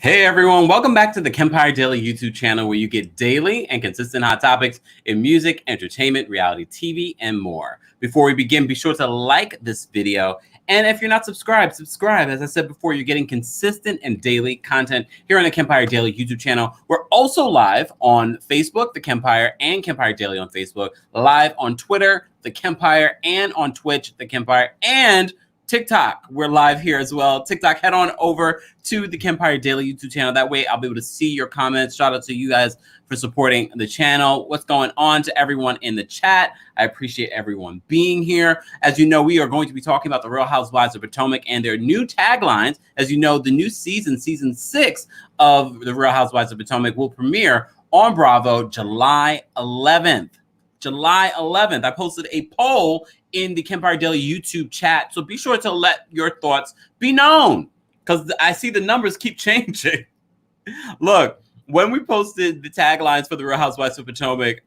Hey everyone, welcome back to the Kempire Daily YouTube channel where you get daily and consistent hot topics in music, entertainment, reality TV, and more. Before we begin, be sure to like this video. And if you're not subscribed, subscribe. As I said before, you're getting consistent and daily content here on the Kempire Daily YouTube channel. We're also live on Facebook, The Kempire, and Kempire Daily on Facebook, live on Twitter, The Kempire, and on Twitch, The Kempire, and TikTok. We're live here as well. TikTok, head on over to the Kempire Daily YouTube channel. That way I'll be able to see your comments. Shout out to you guys for supporting the channel. What's going on to everyone in the chat? I appreciate everyone being here. As you know, we are going to be talking about the Real Housewives of Potomac and their new taglines. As you know, the new season 6 of the Real Housewives of Potomac will premiere on Bravo July 11th. July 11th. I posted a poll in the Kempire Daily YouTube chat, so be sure to let your thoughts be known because I see the numbers keep changing. Look, when we posted the taglines for the Real Housewives of Potomac,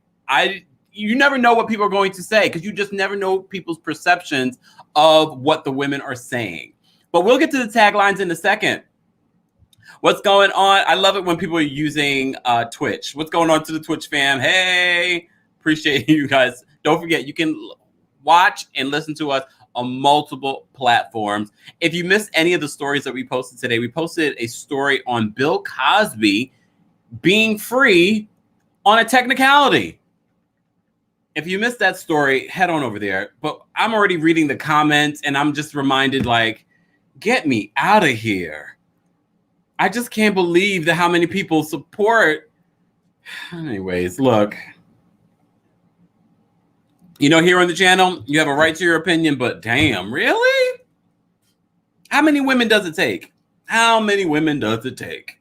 you never know what people are going to say because you just never know people's perceptions of what the women are saying. But we'll get to the taglines in a second. What's going on? I love it when people are using Twitch. What's going on to the Twitch fam? Hey, appreciate you guys. Don't forget, you can watch and listen to us on multiple platforms. If you missed any of the stories that we posted today, we posted a story on Bill Cosby being free on a technicality. If you missed that story, head on over there. But I'm already reading the comments and I'm just reminded, like, get me out of here. I just can't believe how many people support. Anyways, look. You know, here on the channel, you have a right to your opinion, but damn, really? How many women does it take? How many women does it take?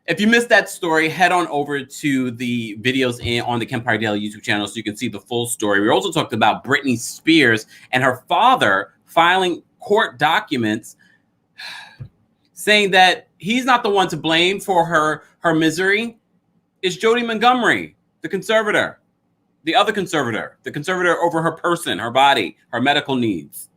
If you missed that story, head on over to the videos on the Kempire Daily YouTube channel so you can see the full story. We also talked about Britney Spears and her father filing court documents saying that he's not the one to blame for her misery. It's Jody Montgomery, the conservator. The other conservator, the conservator over her person, her body, her medical needs.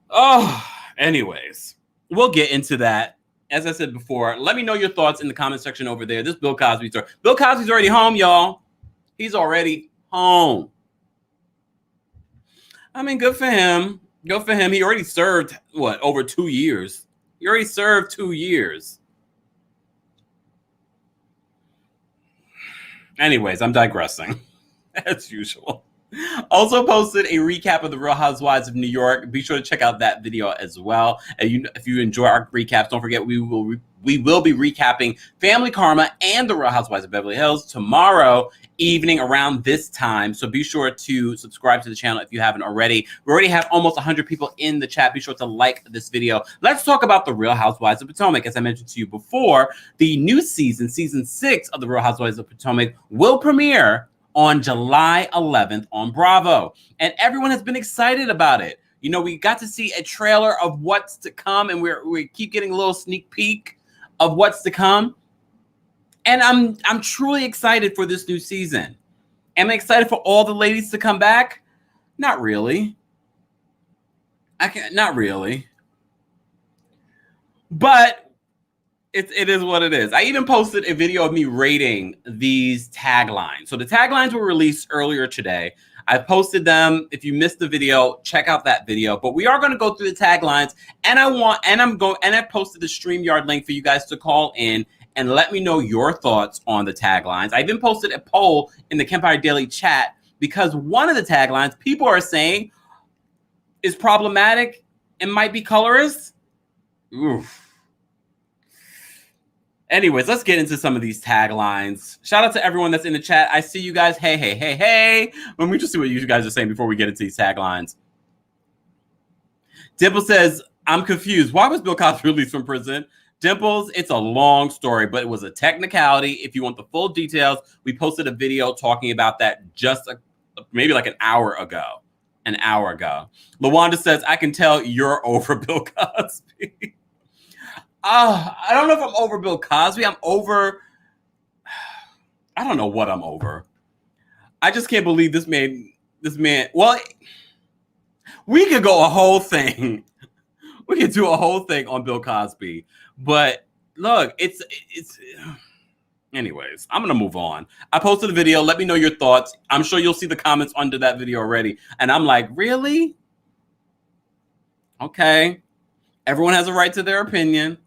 Oh, anyways, we'll get into that. As I said before, let me know your thoughts in the comment section over there. This Bill Cosby story. Bill Cosby's already home, y'all. He's already home. I mean, good for him. Good for him. He already served, what, over 2 years? He already served 2 years. Anyways, I'm digressing, as usual. Also posted a recap of the Real Housewives of New York. Be sure to check out that video as well. And if you enjoy our recaps, don't forget we will be recapping Family Karma and the Real Housewives of Beverly Hills tomorrow evening around this time. So be sure to subscribe to the channel if you haven't already. We already have almost 100 people in the chat. Be sure to like this video. Let's talk about the Real Housewives of Potomac. As I mentioned to you before, the new season 6 of the Real Housewives of Potomac will premiere on July 11th on Bravo. And everyone has been excited about it. You know, we got to see a trailer of what's to come, and we keep getting a little sneak peek of what's to come. And I'm truly excited for this new season. Am I excited for all the ladies to come back? Not really. Not really. But it is what it is. I even posted a video of me rating these taglines. So the taglines were released earlier today. I posted them. If you missed the video, check out that video. But we are going to go through the taglines, and I posted the StreamYard link for you guys to call in and let me know your thoughts on the taglines. I even posted a poll in the Kempire Daily chat because one of the taglines people are saying is problematic and might be colorist. Oof. Anyways, let's get into some of these taglines. Shout out to everyone that's in the chat. I see you guys. Hey, hey, hey, hey. Let me just see what you guys are saying before we get into these taglines. Dimple says, I'm confused. Why was Bill Cosby released from prison? Dimples, it's a long story, but it was a technicality. If you want the full details, we posted a video talking about that just maybe like an hour ago. LaWanda says, I can tell you're over Bill Cosby. I don't know if I'm over Bill Cosby. I don't know what I'm over. I just can't believe this man, well, we could go a whole thing. We could do a whole thing on Bill Cosby. But look, it's anyways, I'm going to move on. I posted a video. Let me know your thoughts. I'm sure you'll see the comments under that video already. And I'm like, really? Okay. Everyone has a right to their opinion.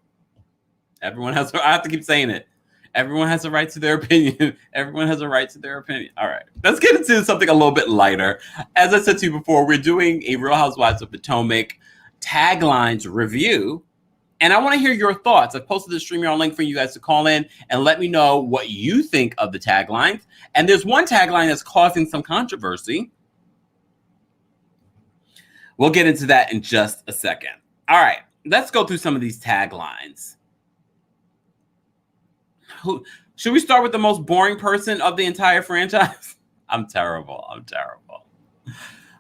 I have to keep saying it. Everyone has a right to their opinion. Everyone has a right to their opinion. All right. Let's get into something a little bit lighter. As I said to you before, we're doing a Real Housewives of Potomac taglines review. And I want to hear your thoughts. I've posted the StreamYard link for you guys to call in and let me know what you think of the taglines. And there's one tagline that's causing some controversy. We'll get into that in just a second. All right. Let's go through some of these taglines. Should we start with the most boring person of the entire franchise? I'm terrible.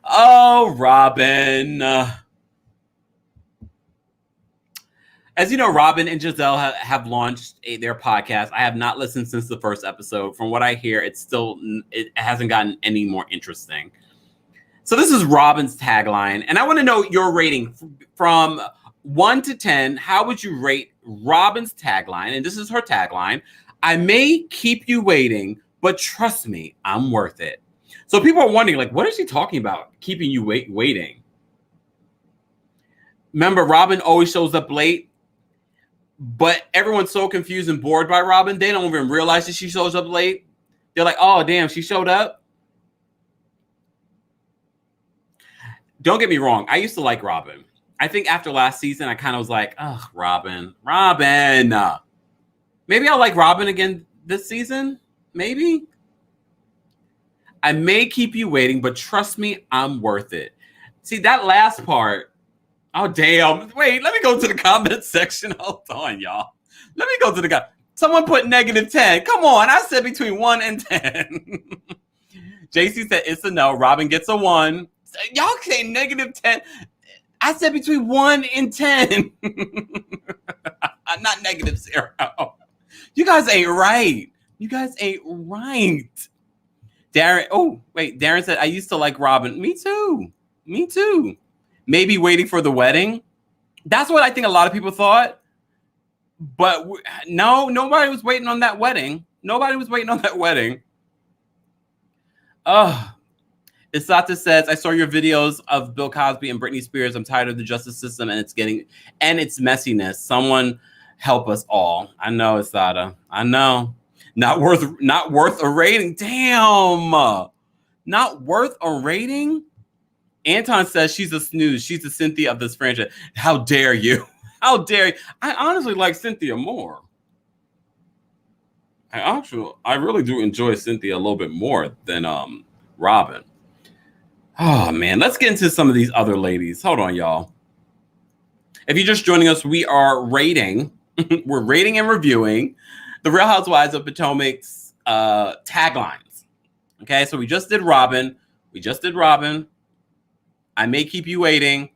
Oh, Robyn. As you know, Robyn and Gizelle have launched their podcast. I have not listened since the first episode. From what I hear, it hasn't gotten any more interesting. So this is Robyn's tagline, and I want to know your rating from 1 to 10. How would you rate Robyn's tagline? And this is her tagline. I may keep you waiting, but trust me, I'm worth it. So people are wondering, like, what is she talking about? Keeping you waiting. Remember, Robyn always shows up late, but everyone's so confused and bored by Robyn, they don't even realize that she shows up late. They're like, oh, damn, she showed up. Don't get me wrong. I used to like Robyn. I think after last season, I kind of was like, oh, Robyn. Maybe I'll like Robyn again this season. Maybe. I may keep you waiting, but trust me, I'm worth it. See, that last part. Oh, damn. Wait, let me go to the comment section. Hold on, y'all. Let me go to the comment. Someone put -10. Come on. I said between 1 and 10. JC said it's a no. Robyn gets a 1. Y'all say -10. I said between 1 and 10. Not -0. You guys ain't right. Darren said, I used to like Robyn. Me too. Maybe waiting for the wedding. That's what I think a lot of people thought. But no, nobody was waiting on that wedding. Isata says, I saw your videos of Bill Cosby and Britney Spears. I'm tired of the justice system and its messiness. Someone help us all. I know, Isata. I know. Not worth a rating. Damn. Not worth a rating? Anton says she's a snooze. She's the Cynthia of this franchise. How dare you? How dare you? I honestly like Cynthia more. I really do enjoy Cynthia a little bit more than Robyn. Oh, man. Let's get into some of these other ladies. Hold on, y'all. If you're just joining us, we are rating. We're rating and reviewing the Real Housewives of Potomac's taglines. Okay, so we just did Robyn. I may keep you waiting,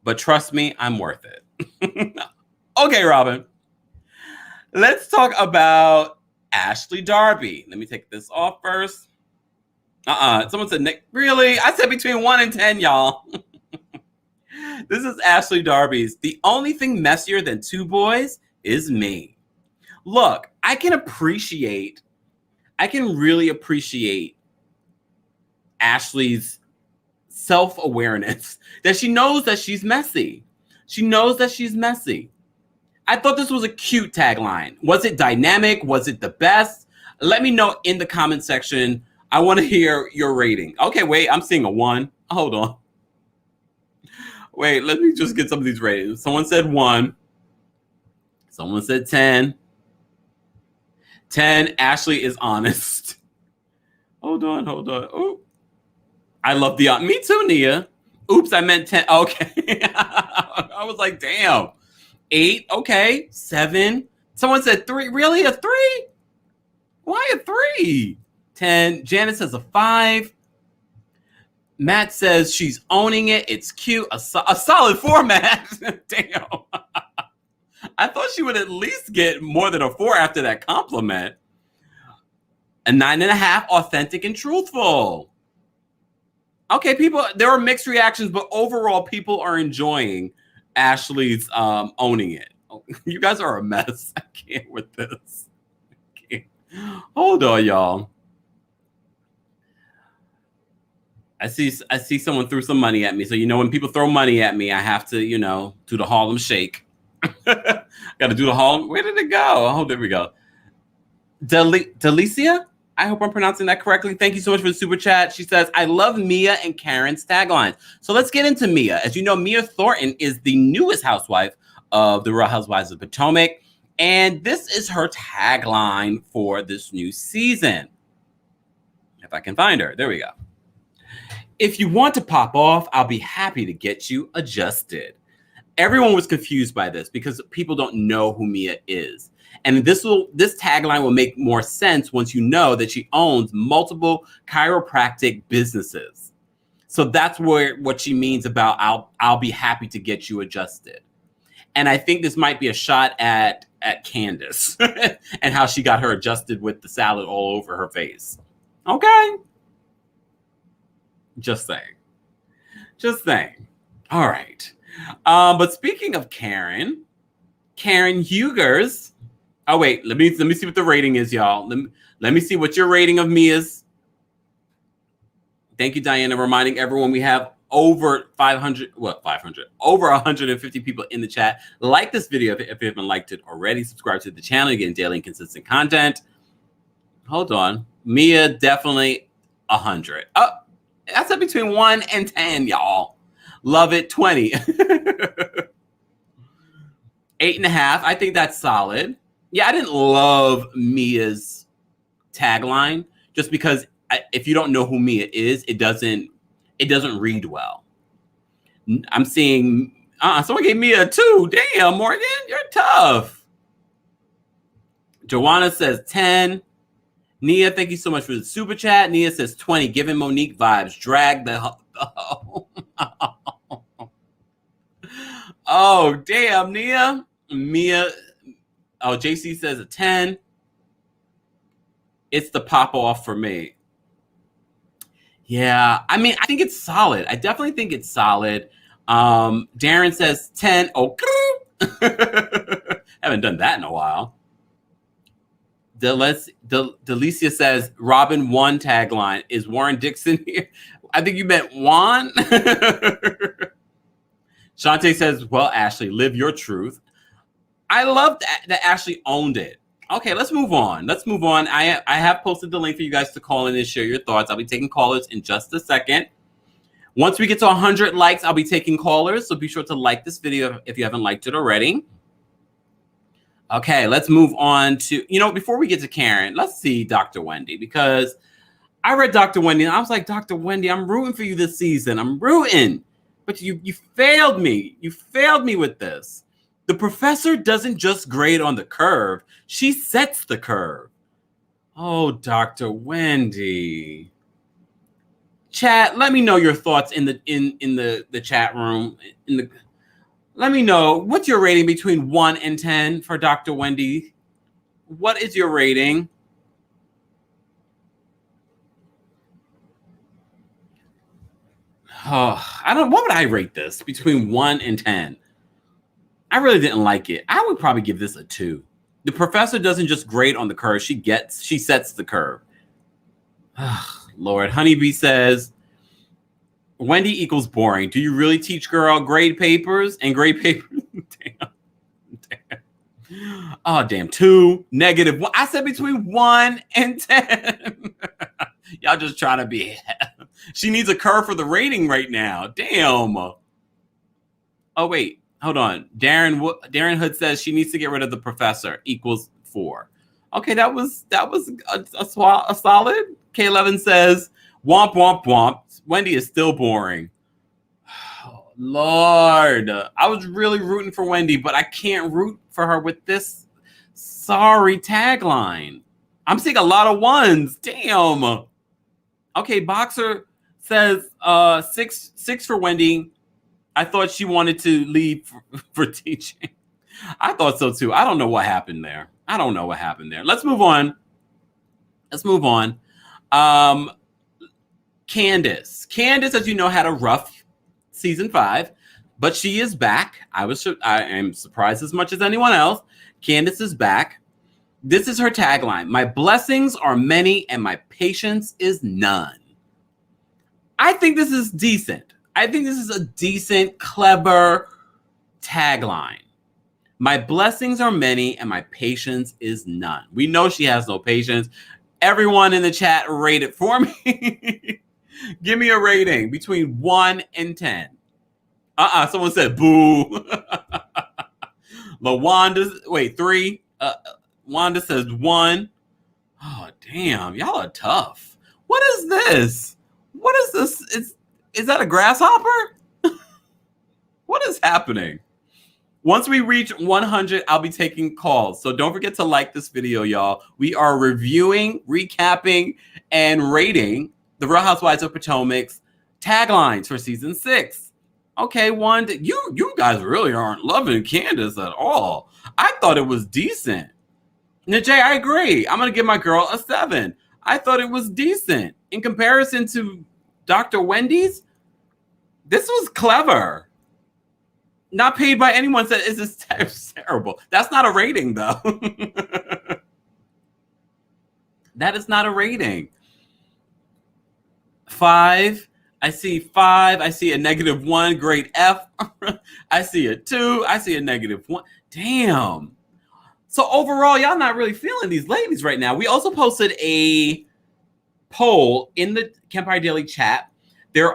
but trust me, I'm worth it. Okay, Robyn. Let's talk about Ashley Darby. Let me take this off first. Someone said, Nick, really? I said between 1 and 10, y'all. This is Ashley Darby's. The only thing messier than 2 boys is me. Look, I can really appreciate Ashley's self-awareness, that she knows that she's messy. I thought this was a cute tagline. Was it dynamic? Was it the best? Let me know in the comment section. I want to hear your rating. Okay, wait, I'm seeing a 1. Hold on. Wait, let me just get some of these ratings. Someone said 1. Someone said 10. 10, Ashley is honest. Hold on. Oh, I love the me too, Nia. Oops, I meant 10. Okay. I was like, damn. 8, okay. 7. Someone said 3. Really? A 3? Why a 3? 10. Janet says a 5. Matt says she's owning it. It's cute. A solid 4, Matt. Damn. I thought she would at least get more than a 4 after that compliment. A 9.5, authentic and truthful. Okay, people, there are mixed reactions, but overall, people are enjoying Ashley's owning it. You guys are a mess. I can't with this. I can't. Hold on, y'all. I see someone threw some money at me. So, when people throw money at me, I have to, do the Harlem Shake. Got to do the Harlem. Where did it go? Oh, there we go. Delicia? I hope I'm pronouncing that correctly. Thank you so much for the super chat. She says, I love Mia and Karen's taglines. So let's get into Mia. As you know, Mia Thornton is the newest housewife of the Real Housewives of Potomac. And this is her tagline for this new season. If I can find her. There we go. If you want to pop off, I'll be happy to get you adjusted. Everyone was confused by this because people don't know who Mia is. And this tagline will make more sense once you know that she owns multiple chiropractic businesses. So that's what she means about I'll be happy to get you adjusted. And I think this might be a shot at Candice and how she got her adjusted with the salad all over her face. Okay. Just saying. All right. But speaking of Karen Hugers. Oh wait, let me see what the rating is, y'all. Let me see what your rating of Mia's. Thank you, Diana, reminding everyone we have over 150 people in the chat. Like this video if you haven't liked it already. Subscribe to the channel. You're getting daily and consistent content. Hold on. Mia, definitely 100. Oh, that's up between 1 and 10, y'all. Love it, 20. 8.5. I think that's solid. Yeah, I didn't love Mia's tagline just because if you don't know who Mia is, it doesn't read well. I'm seeing someone gave me a 2. Damn, Morgan, you're tough. Joanna says 10. Nia, thank you so much for the super chat. Nia says 20. Giving Monique vibes. Drag the oh, damn, Nia. Mia. Oh, JC says a 10. It's the pop off for me. Yeah, I mean, I think it's solid. I definitely think it's solid. Darren says 10. Oh, haven't done that in a while. Delicia says Robyn 1 tagline. Is Warren Dixon here? I think you meant Juan. Shantae says, well, Ashley, live your truth. I love that Ashley owned it. Okay, let's move on. I have posted the link for you guys to call in and share your thoughts. I'll be taking callers in just a second. Once we get to 100 likes, I'll be taking callers. So be sure to like this video if you haven't liked it already. Okay, let's move on to, before we get to Karen, let's see Dr. Wendy, because I read Dr. Wendy and I was like, Dr. Wendy, I'm rooting for you this season. I'm rooting. But you failed me. You failed me with this. The professor doesn't just grade on the curve. She sets the curve. Oh, Dr. Wendy. Chat, let me know your thoughts in the chat room. Let me know, what's your rating between 1 and 10 for Dr. Wendy? What is your rating? Oh, what would I rate this between 1 and 10? I really didn't like it. I would probably give this a 2. The professor doesn't just grade on the curve. She sets the curve. Oh, Lord. Honeybee says, Wendy equals boring. Do you really teach girl grade papers? Damn. Oh, damn. 2, -1. I said between 1 and 10. Y'all just trying to be. She needs a curve for the rating right now. Damn. Oh, wait. Hold on. Darren Hood says she needs to get rid of the professor. Equals 4. Okay, that was a solid. K11 says, womp, womp, womp. Wendy is still boring. Oh, Lord. I was really rooting for Wendy, but I can't root for her with this sorry tagline. I'm seeing a lot of 1s. Damn. Okay, Boxer says 6 for Wendy. I thought she wanted to leave for teaching. I thought so too. I don't know what happened there. Let's move on. Candice, as you know, had a rough season 5. But she is back. I am surprised as much as anyone else. Candice is back. This is her tagline. My blessings are many and my patience is none. I think this is decent. I think this is a decent, clever tagline. My blessings are many and my patience is none. We know she has no patience. Everyone in the chat rate it for me. Give me a rating between 1 and 10. Someone said boo. LaWanda, wait, 3. Wanda says 1. Oh, damn. Y'all are tough. What is this? What is this? Is that a grasshopper? What is happening? Once we reach 100, I'll be taking calls. So don't forget to like this video, y'all. We are reviewing, recapping, and rating the Real Housewives of Potomac's taglines for season 6. Okay, Wanda, you guys really aren't loving Candice at all. I thought it was decent. Najee, I agree. I'm going to give my girl a 7. I thought it was decent. In comparison to Dr. Wendy's, this was clever. Not paid by anyone said this is terrible. That's not a rating, though. That is not a rating. 5. I see 5. I see a -1. Grade F. I see a 2. I see a -1. Damn. So overall, y'all not really feeling these ladies right now. We also posted a poll in the Kempire Daily chat. There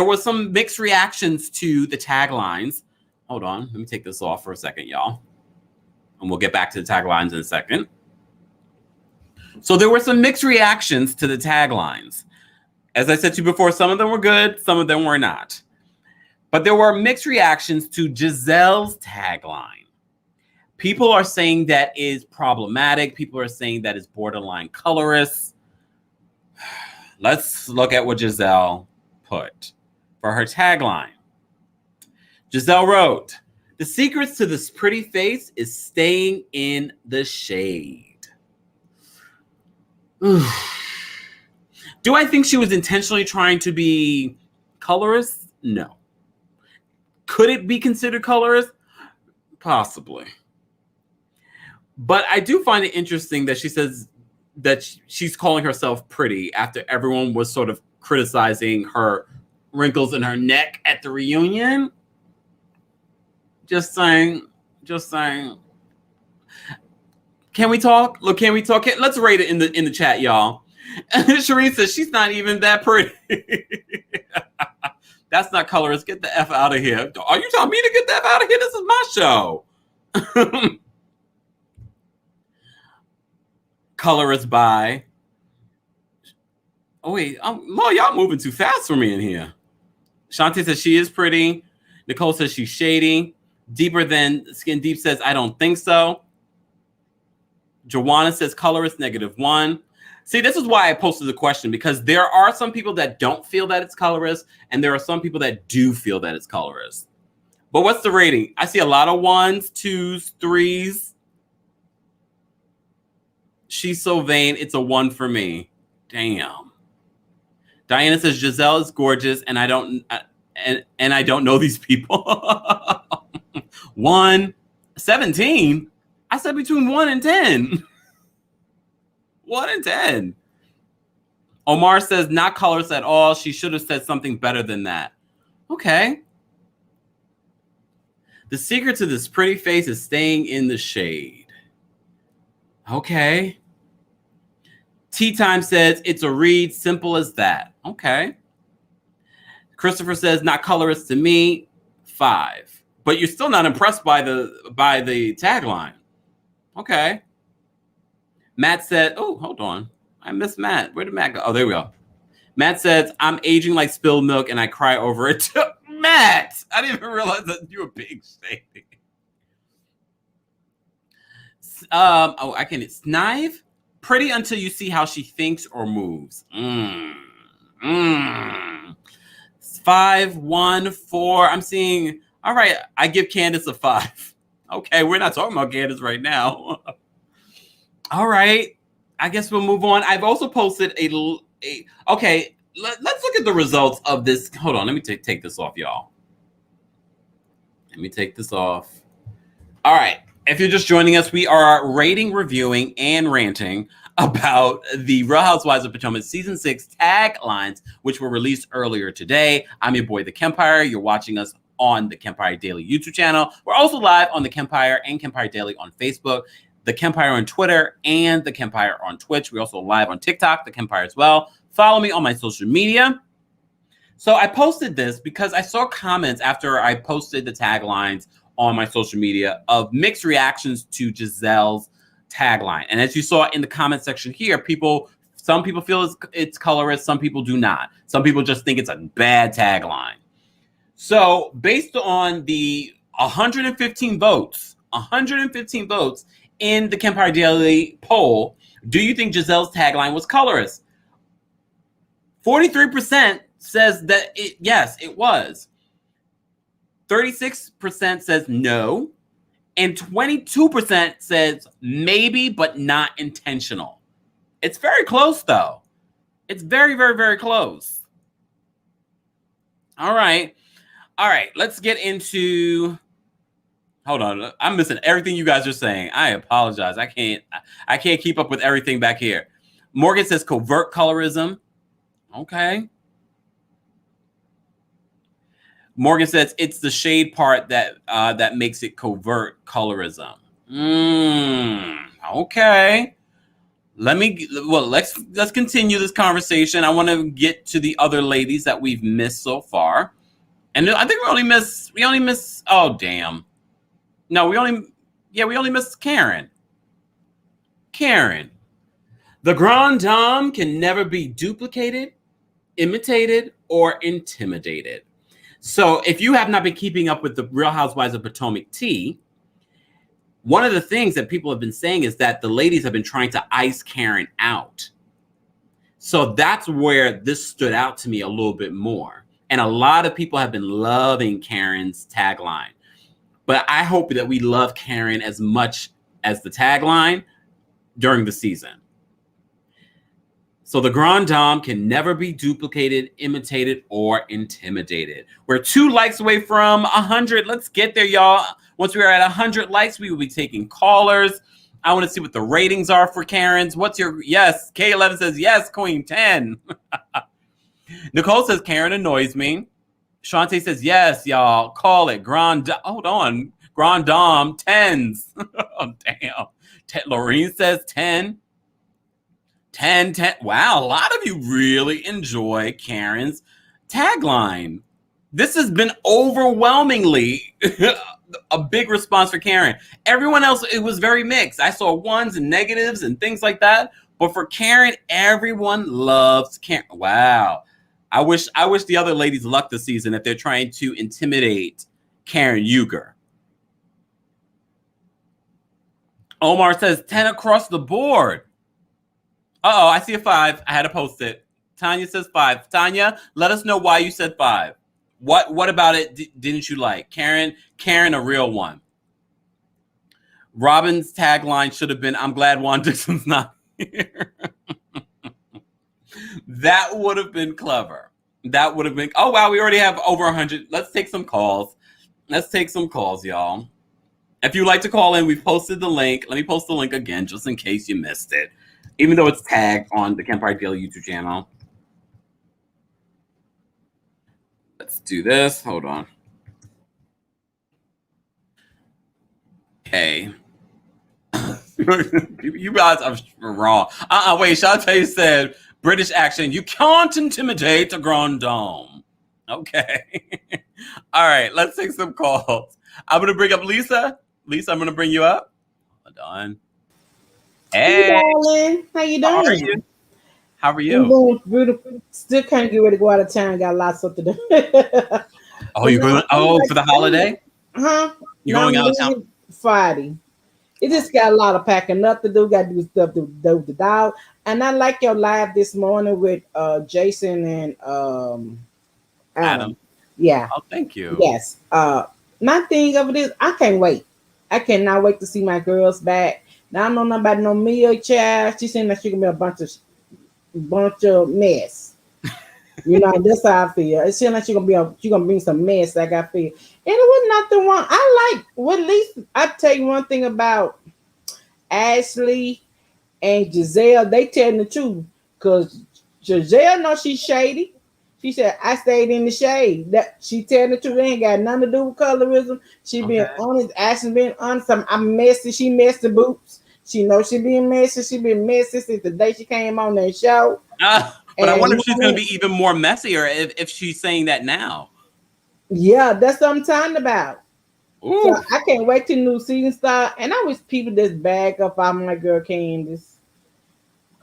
was some mixed reactions to the taglines. Hold on. Let me take this off for a second, y'all. And we'll get back to the taglines in a second. So there were some mixed reactions to the taglines. As I said to you before, some of them were good, some of them were not. But there were mixed reactions to Gizelle's tagline. People are saying that is problematic. People are saying that is borderline colorist. Let's look at what Gizelle put for her tagline. Gizelle wrote, the secret to this pretty face is staying in the shade. Do I think she was intentionally trying to be colorist? No. Could it be considered colorist? Possibly. But I do find it interesting that she says that she's calling herself pretty after everyone was sort of criticizing her wrinkles in her neck at the reunion. Just saying. Can we talk? Look, can we talk? Let's rate it in the chat, y'all. Shireen says she's not even that pretty. That's not colorist. Get the F out of here. Are you telling me to get the F out of here? This is my show. Colorist by. Oh, wait. Mo, y'all moving too fast for me in here. Shantae says she is pretty. Nicole says she's shady. Deeper than Skin Deep says, I don't think so. Joanna says colorist -1. See, this is why I posted the question, because there are some people that don't feel that it's colorist, and there are some people that do feel that it's colorist. But what's the rating? I see a lot of 1s, 2s, 3s. She's so vain. It's a 1 for me. Damn. Diana says Gizelle is gorgeous, and I don't know these people. 1, 17. I said between 1 and 10. 1 and 10. Omar says not colorist at all. She should have said something better than that. Okay. The secret to this pretty face is staying in the shade. Okay. Tea Time says it's a read, simple as that. Okay. Christopher says not colorist to me, 5. But you're still not impressed by the tagline. Okay. Matt said, oh, hold on. I missed Matt. Where did Matt go? Oh, there we go. Matt says, I'm aging like spilled milk and I cry over it too. Matt, I didn't even realize that you were being shady. I can. It's Snive. Pretty until you see how she thinks or moves. 5, 1, 4. I'm seeing. All right, I give Candice a 5. Okay, we're not talking about Candice right now. All right, I guess we'll move on. I've also posted okay, let's look at the results of this. Hold on, let me take this off, y'all. Let me take this off. All right. If you're just joining us, we are rating, reviewing, and ranting about the Real Housewives of Potomac Season 6 taglines, which were released earlier today. I'm your boy, TheKempire. You're watching us on the Kempire Daily YouTube channel. We're also live on the Kempire and Kempire Daily on Facebook, the Kempire on Twitter, and the Kempire on Twitch. We're also live on TikTok, the Kempire as well. Follow me on my social media. So I posted this because I saw comments after I posted the taglines on my social media of mixed reactions to Gizelle's tagline. And as you saw in the comment section here, some people feel it's colorist, some people do not. Some people just think it's a bad tagline. So based on the 115 votes in the Kempire Daily poll, do you think Gizelle's tagline was colorist? 43% says that yes, it was. 36% says no, and 22% says maybe, but not intentional. It's very close, though. It's very, very, very close. All right. Let's get into. Hold on, I'm missing everything you guys are saying. I apologize. I can't keep up with everything back here. Morgan says covert colorism. Okay. Morgan says it's the shade part that makes it covert colorism. Okay. Let's continue this conversation. I want to get to the other ladies that we've missed so far. And I think we only miss oh damn. No, we only missed Karen. The Grand Dame can never be duplicated, imitated, or intimidated. So if you have not been keeping up with the Real Housewives of Potomac tea, one of the things that people have been saying is that the ladies have been trying to ice Karen out. So that's where this stood out to me a little bit more. And a lot of people have been loving Karen's tagline. But I hope that we love Karen as much as the tagline during the season. So the Grand Dame can never be duplicated, imitated, or intimidated. We're 2 likes away from 100. Let's get there, y'all. Once we are at 100 likes, we will be taking callers. I want to see what the ratings are for Karen's. What's your yes? K11 says yes, Queen 10. Nicole says Karen annoys me. Shantae says yes, y'all. Call it hold on. Grand Dame 10s. Oh, damn. Lorene says 10. 10. Wow, a lot of you really enjoy Karen's tagline. This has been overwhelmingly a big response for Karen. Everyone else, it was very mixed. I saw ones and negatives and things like that. But for Karen, everyone loves Karen. Wow. I wish the other ladies luck this season if they're trying to intimidate Karen Uger. Omar says 10 across the board. Uh-oh, I see a 5. I had to post it. Tanya says 5. Tanya, let us know why you said 5. What about it didn't you like? Karen, a real one. Robyn's tagline should have been, I'm glad Juan Dixon's not here. That would have been clever. That would have been, oh wow, we already have over 100. Let's take some calls. Y'all. If you'd like to call in, we've posted the link. Let me post the link again, just in case you missed it. Even though it's tagged on the Kempire Daily YouTube channel. Let's do this. Hold on. Okay. You guys are wrong. Wait, Shantae said, British accent, you can't intimidate a Grand Dame. Okay. All right, let's take some calls. I'm going to bring up Lisa. Lisa, I'm going to bring you up. Hold on. Hey, darling. How you doing? How are you? I'm doing beautiful. Still can't get ready to go out of town. Got lots of stuff to do. Oh, you're going? Oh, for the holiday? Huh? You're going out of town Friday. It just got a lot of packing up to do. Got to do stuff to do with the dog. And I like your live this morning with Jason and Adam. Yeah. Oh, thank you. Yes. My thing of it is, I can't wait. I cannot wait to see my girls back. Now I don't know nothing about no Mia child. She's saying that she can be a bunch of mess. You know, that's how I feel. It seems like she gonna bring some mess. Like I feel, and it was nothing wrong. I like. Well, at least I tell you one thing about Ashley and Gizelle. They telling the truth because Gizelle knows she's shady. She said, "I stayed in the shade." That she telling the truth. They ain't got nothing to do with colorism. She being honest. Ashley being honest. I'm messy. She messed the boots. She knows she being messy. She been messy since the day she came on that show. But I wonder if she's going to be even more messier if she's saying that now. Yeah, that's what I'm talking about. Ooh. So I can't wait till new season start. And I wish people just back up on my girl Candice.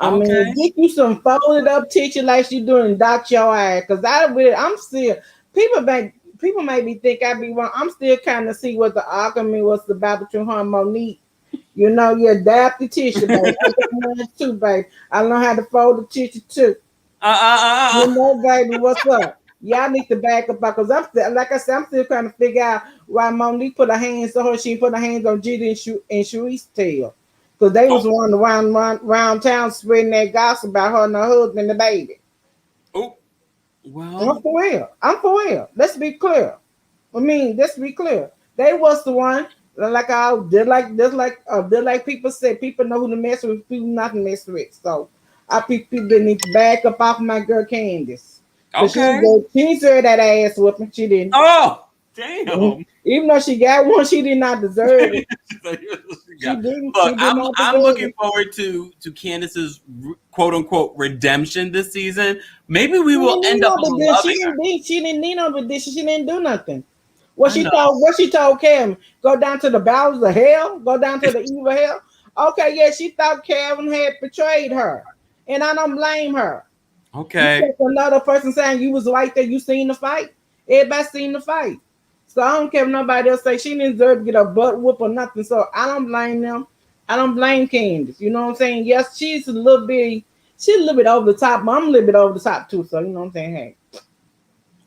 I mean, get you some folded up tissue like you doing dot your eye. Cause I'm still people may be think I be wrong. I'm still kind of see what the argument was about between her and Monique. You know, you adapt the tissue, baby. I got mine too, baby. I know how to fold the tissue too. You know, baby, what's up? Y'all need to back up because I'm still, like I said, I'm still trying to figure out why Monique put her hands on her. She put her hands on Gita and Sharice's tail. Because they was one around town spreading that gossip about her and her husband and the baby. Oh, well. I'm for real. Let's be clear. Let's be clear. They was the one. Like people said, people know who to mess with, people not to mess with. So I think people need to back up off my girl Candice. Okay. She didn't serve that ass whooping. She didn't. Oh, damn. Even though she got one, she did not deserve it. Look, I'm looking forward to Candice's quote unquote redemption this season. Maybe we will end up loving her. She didn't need no redemption. She didn't do nothing. What she told Kevin, go down to the bowels of hell, go down to the evil hell. Okay, yeah, she thought Kevin had betrayed her, and I don't blame her. Okay. Another person saying you was right there, you seen the fight. Everybody seen the fight, so I don't care if nobody else say she didn't deserve to get a butt whoop or nothing. So I don't blame them. I don't blame Candice. You know what I'm saying? Yes, she's a little bit over the top, but I'm a little bit over the top too. So you know what I'm saying? Hey.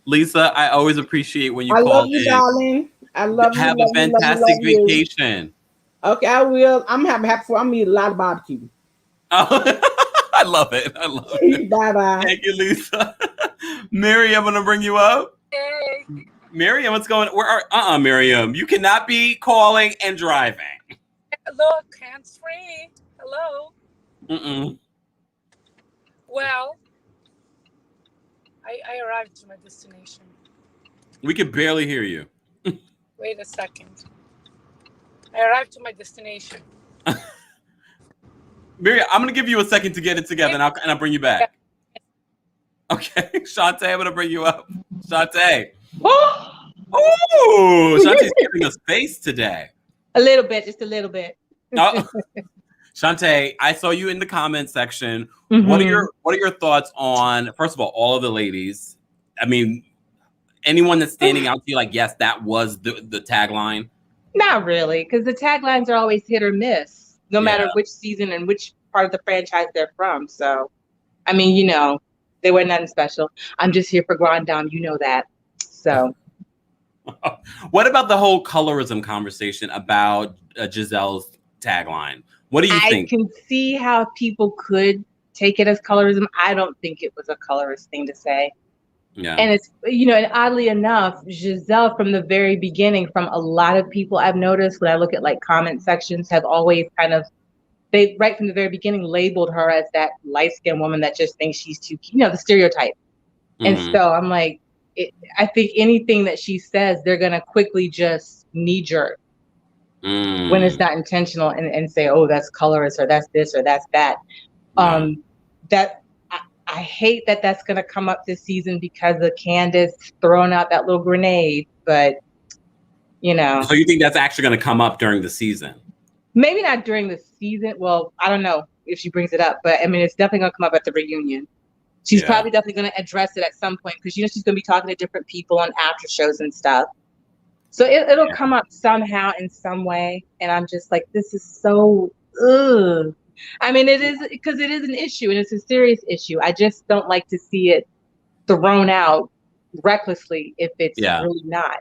Lisa, I always appreciate when you call in. I love you, darling. I love you. Have a fantastic vacation. Okay, I will. I'm happy for. I'm eating a lot of barbecue. Oh, I love it. Bye bye. Thank you, Lisa. Miriam, I'm gonna bring you up. Hey. Miriam, what's going on? Where are Miriam? You cannot be calling and driving. Look, hands free. Hello. Mm-mm. Well, I arrived to my destination. We can barely hear you. Wait a second. I arrived to my destination. Miriam, I'm going to give you a second to get it together, and I'll bring you back. Okay. Shantae, I'm going to bring you up. Shantae. Ooh, Shantae's giving us face today. A little bit, just a little bit. Shantae, I saw you in the comment section. Mm-hmm. What are your thoughts on, first of all of the ladies? I mean, anyone that's standing out to you like, yes, that was the tagline? Not really, because the taglines are always hit or miss, no matter which season and which part of the franchise they're from. So, I mean, you know, they were nothing special. I'm just here for Grand Dame, you know that. So. What about the whole colorism conversation about Gizelle's tagline? What do you think? I can see how people could take it as colorism. I don't think it was a colorist thing to say. Yeah. And it's, you know, and oddly enough, Gizelle from the very beginning, from a lot of people I've noticed when I look at like comment sections, have always kind of, they right from the very beginning labeled her as that light-skinned woman that just thinks she's too, you know, the stereotype. Mm-hmm. And so I'm like, I think anything that she says, they're going to quickly just knee jerk when it's not intentional and say, oh, that's colorist or that's this or that's that. That I hate that that's going to come up this season because of Candice throwing out that little grenade. But, you know. So you think that's actually going to come up during the season? Maybe not during the season. Well, I don't know if she brings it up. But, I mean, it's definitely going to come up at the reunion. She's probably definitely going to address it at some point because, you know, she's going to be talking to different people on after shows and stuff. So it'll come up somehow in some way. And I'm just like, this is so, ugh. I mean, it is because it is an issue and it's a serious issue. I just don't like to see it thrown out recklessly if it's really not.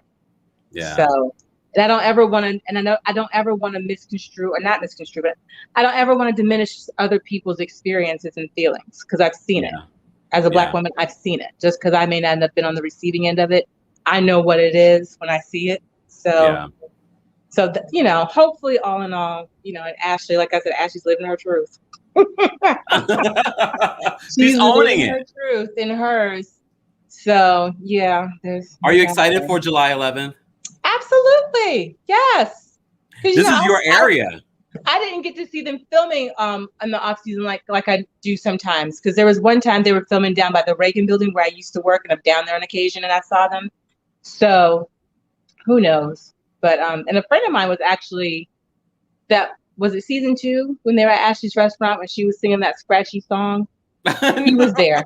Yeah. So, and I don't ever want to, and I don't ever want to misconstrue or not misconstrue, but I don't ever want to diminish other people's experiences and feelings because I've seen it. As a Black woman, I've seen it. Just because I may not have been on the receiving end of it, I know what it is when I see it. So, you know, hopefully, all in all, you know, and Ashley, like I said, Ashley's living her truth. She's owning it. Her truth in hers. So yeah, Are you excited for July 11th? Absolutely, yes. This is your area. I didn't get to see them filming in the off season like I do sometimes, because there was one time they were filming down by the Reagan building where I used to work, and I'm down there on occasion and I saw them. So who knows? But and a friend of mine was actually was it season 2 when they were at Ashley's restaurant when she was singing that scratchy song? He was there.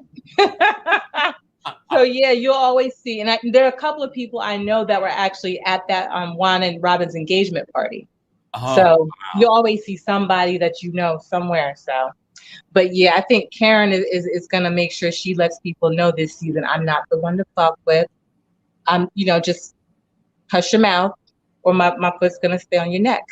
So yeah, you'll always see, and there are a couple of people I know that were actually at that Juan and Robyn's engagement party. Oh, so wow. You'll always see somebody that you know somewhere. So, but yeah, I think Karen is gonna make sure she lets people know this season I'm not the one to fuck with. You know, just hush your mouth, or my foot's gonna stay on your neck.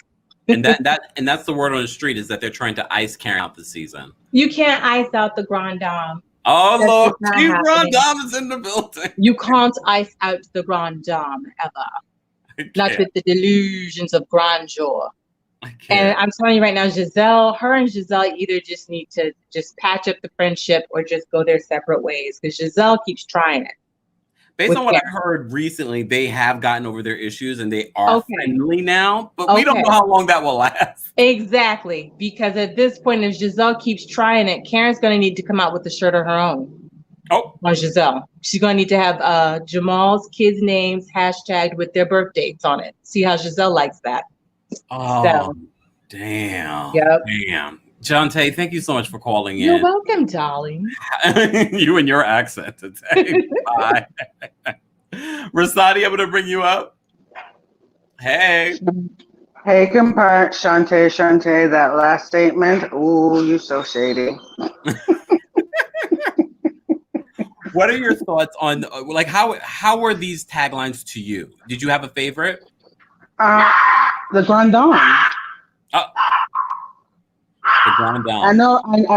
And that's the word on the street, is that they're trying to ice Karen out this season. You can't ice out the Grand Dame. Oh, Lord, the Grand Dame is in the building. You can't ice out the Grand Dame ever. Not with the delusions of grandeur. And I'm telling you right now, her and Gizelle either just need to just patch up the friendship or just go their separate ways, because Gizelle keeps trying it. Based on what I've heard recently, they have gotten over their issues and they are friendly now, but we don't know how long that will last. Exactly, because at this point, if Gizelle keeps trying it, Karen's going to need to come out with a shirt of her own. Oh, on Gizelle. She's going to need to have Jamal's kids' names hashtagged with their birth dates on it. See how Gizelle likes that. Oh, damn. Yep. Damn. Jonte, thank you so much for calling in. You're welcome, darling. You and your accent today. Bye. Rasadi, I'm going to bring you up. Hey. Hey, Kempire. Shante, that last statement. Ooh, you so shady. What are your thoughts on, like, how were these taglines to you? Did you have a favorite? The Grand Dame. The Grand Dame. I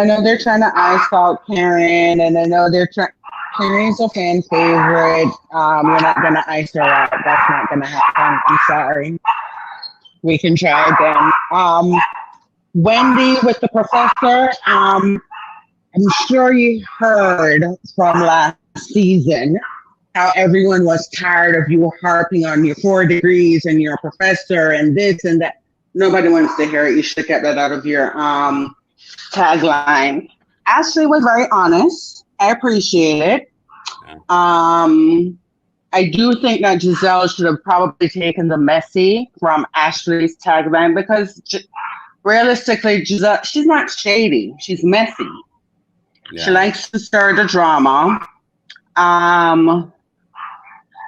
know they're trying to ice out Karen, and I know they're trying. Karen's a fan favorite. We're not gonna ice her out. That's not gonna happen. I'm sorry. We can try again. Wendy with the professor. I'm sure you heard from last season how everyone was tired of you harping on your 4 degrees and your professor and this and that. Nobody wants to hear it. You should get that out of your tagline. Ashley was very honest. I appreciate it. I do think that Gizelle should have probably taken the messy from Ashley's tagline, because realistically, Gizelle, she's not shady. She's messy. Yeah. She likes to stir the drama.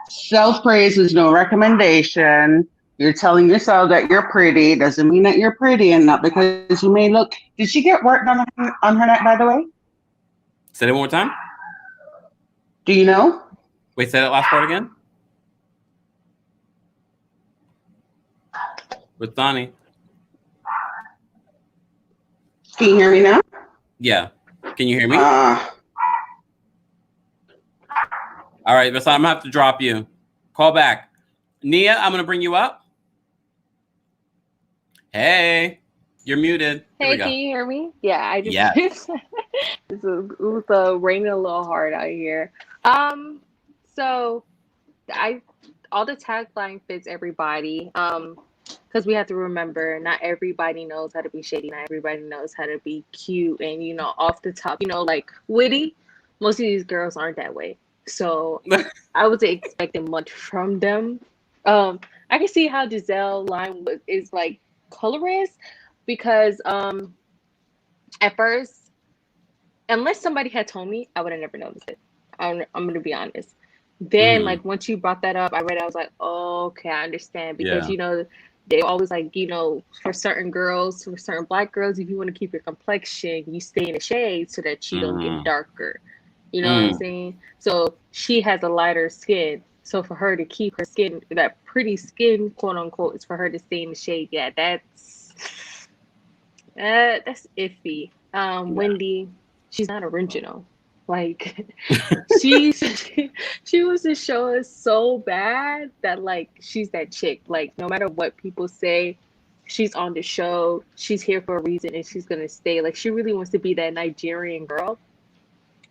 Self-praise is no recommendation. You're telling yourself that you're pretty. Doesn't mean that you're pretty, and not because you may look. Did she get work done on her neck, by the way? Say it one more time. Do you know? Wait, say that last part again. With Donnie. Can you hear me now? Yeah. Can you hear me? All right, Vasant, I'm going to have to drop you. Call back. Nia, I'm going to bring you up. Hey, you're muted. Hey, can you hear me? Yeah, I just it was raining a little hard out here. So all the tagline fits everybody. Because we have to remember, not everybody knows how to be shady. Not everybody knows how to be cute and, you know, off the top, you know, like witty. Most of these girls aren't that way. So I wasn't expecting much from them. I can see how Gizelle line is like colorist, because at first, unless somebody had told me, I would have never noticed it. I'm going to be honest. Then, like, once you brought that up, I read it, I was like, oh, okay, I understand. Because, you know, they always like, you know, for certain girls, for certain Black girls, if you want to keep your complexion, you stay in the shade so that you don't get darker. You know what I'm saying? So she has a lighter skin. So for her to keep her skin, that pretty skin, quote unquote, is for her to stay in the shade. Yeah, that's iffy. Wendy, she's not original. Like she was to show us so bad that like she's that chick. Like no matter what people say, she's on the show. She's here for a reason and she's gonna stay. Like she really wants to be that Nigerian girl.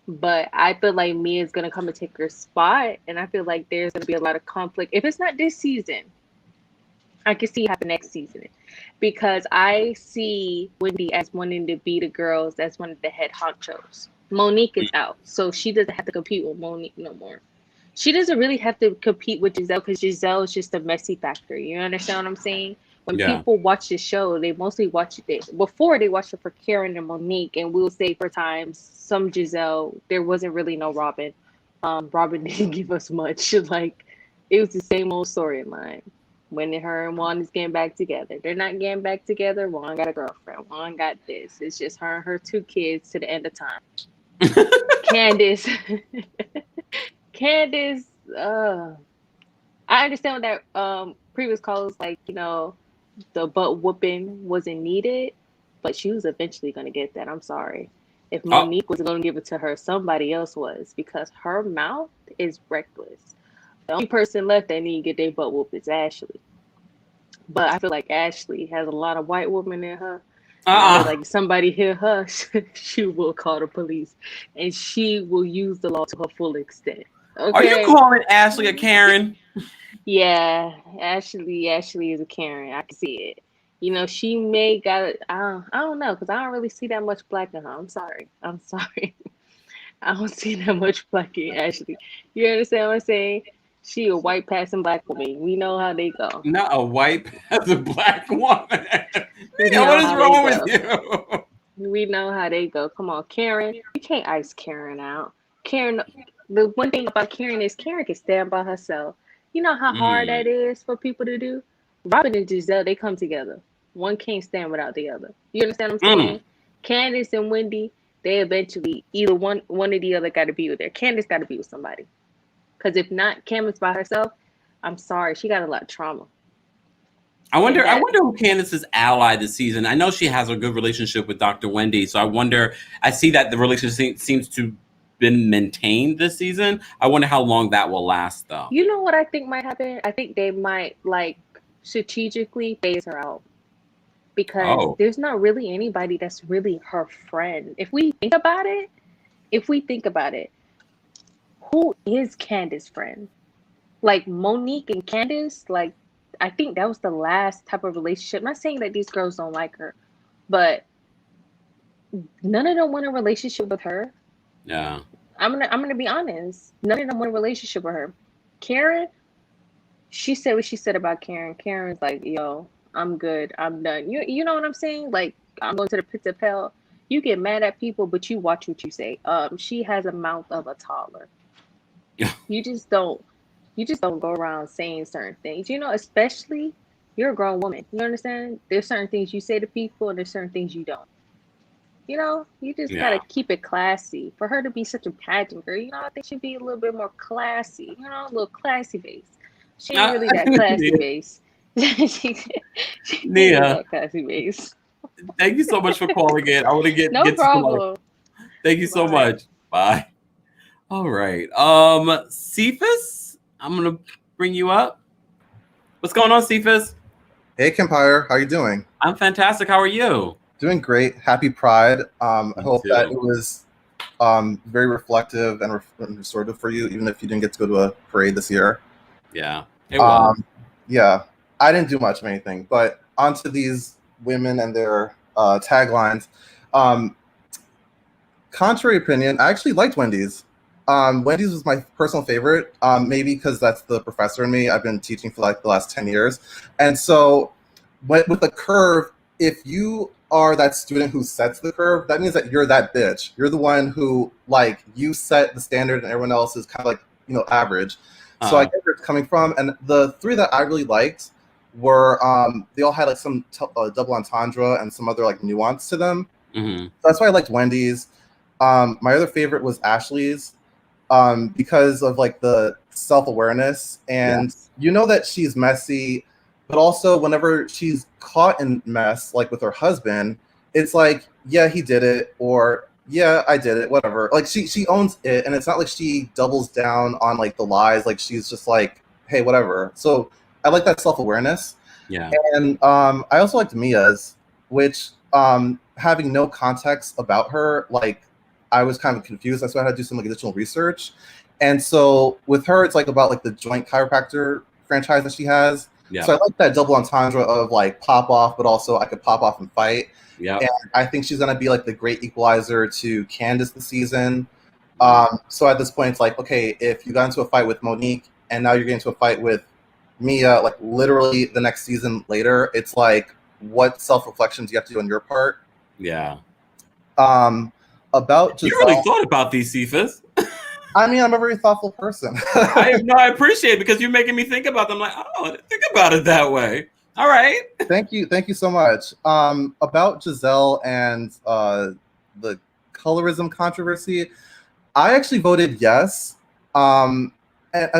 But I feel like Mia's gonna come and take her spot, and I feel like there's gonna be a lot of conflict. If it's not this season, I can see it happen next season, because I see Wendy as wanting to be the girls that's one of the head honchos. Monique is out, so she doesn't have to compete with Monique no more. She doesn't really have to compete with Gizelle because Gizelle is just a messy factor. You understand what I'm saying? When people watch the show, they mostly watch it. Before they watch it for Karen and Monique, and we'll say for times some Gizelle. There wasn't really no Robyn. Robyn didn't give us much. Like it was the same old storyline. When her and Juan is getting back together, they're not getting back together. Juan got a girlfriend. Juan got this. It's just her and her 2 kids to the end of time. Candice, Candice. I understand that previous call was like, you know, the butt whooping wasn't needed, but she was eventually going to get that. I'm sorry. If Monique was going to give it to her, somebody else was, because her mouth is reckless. The only person left that need to get their butt whooped is Ashley. But I feel like Ashley has a lot of white women in her. I feel like if somebody hear her, she will call the police, and she will use the law to her full extent. Okay? Are you calling Ashley a Karen? Yeah, Ashley is a Karen. I can see it. You know, she may got. I don't know, because I don't really see that much black in her. I'm sorry. I don't see that much black in Ashley. You understand what I'm saying? She a white passing black woman. We know how they go. Not a white passing black woman. What is wrong with you? We know how they go. Come on, Karen. You can't ice Karen out. Karen. The one thing about Karen is Karen can stand by herself. You know how hard that is for people to do? Robyn and Gizelle, they come together. One can't stand without the other. You understand what I'm saying? Candice and Wendy, they eventually, either one or the other got to be with her. Candice got to be with somebody. Because if not, Candice by herself, I'm sorry, she got a lot of trauma. I wonder who Candice's ally this season. I know she has a good relationship with Dr. Wendy, so I see that the relationship seems to been maintained this season. I wonder how long that will last, though. You know what I think might happen? I think they might like strategically phase her out, because there's not really anybody that's really her friend. If we think about it, who is Candice's friend? Like Monique and Candice, like I think that was the last type of relationship. I'm not saying that these girls don't like her, but none of them want a relationship with her. Yeah. I'm gonna be honest. None of them want a relationship with her. Karen, she said what she said about Karen. Karen's like, yo, I'm good. I'm done. You know what I'm saying? Like, I'm going to the pits of hell. You get mad at people, but you watch what you say. She has a mouth of a toddler. Yeah. You just don't go around saying certain things. You know, especially you're a grown woman. You understand? There's certain things you say to people, and there's certain things you don't. You know, you just gotta keep it classy. For her to be such a pageant girl, you know, I think she'd be a little bit more classy. You know, a little classy base. She ain't really that classy base. she that classy base. Thank you so much for calling in. I want to get no problem. Thank you so much. Bye. All right. Cephas, I'm gonna bring you up. What's going on, Cephas? Hey, Kempire. How you doing? I'm fantastic. How are you? Doing great. Happy Pride. I hope that it was very reflective and restorative for you, even if you didn't get to go to a parade this year. Yeah, it was. Yeah, I didn't do much of anything, but onto these women and their taglines. Contrary opinion, I actually liked Wendy's. Wendy's was my personal favorite, maybe because that's the professor in me. I've been teaching for like the last 10 years. And so with the curve, if you are that student who sets the curve, that means that you're that bitch. You're the one who, like, you set the standard and everyone else is kind of like, you know, average. So I get where it's coming from. And the 3 that I really liked were, they all had like some double entendre and some other like nuance to them. Mm-hmm. So that's why I liked Wendy's. My other favorite was Ashley's, because of like the self-awareness. And you know that she's messy, but also whenever she's caught in mess, like with her husband, it's like, yeah, he did it, or yeah, I did it, whatever. Like she owns it, and it's not like she doubles down on like the lies. Like she's just like, hey, whatever. So I like that self-awareness. Yeah. And I also liked Mia's, which having no context about her, like I was kind of confused. That's why I had to do some like additional research. And so with her, it's like about like the joint chiropractor franchise that she has. Yeah. So I like that double entendre of like pop off, but also I could pop off and fight. Yeah. And I think she's gonna be like the great equalizer to Candice this season. So at this point, it's like, okay, if you got into a fight with Monique and now you're getting into a fight with Mia, like literally the next season later, it's like, what self-reflection do you have to do on your part? Yeah. About Gizelle, you really thought about these, Cephas. I mean, I'm a very thoughtful person. I appreciate it because you're making me think about them. Like, oh, I didn't think about it that way. All right. Thank you so much. About Gizelle and the colorism controversy, I actually voted yes. And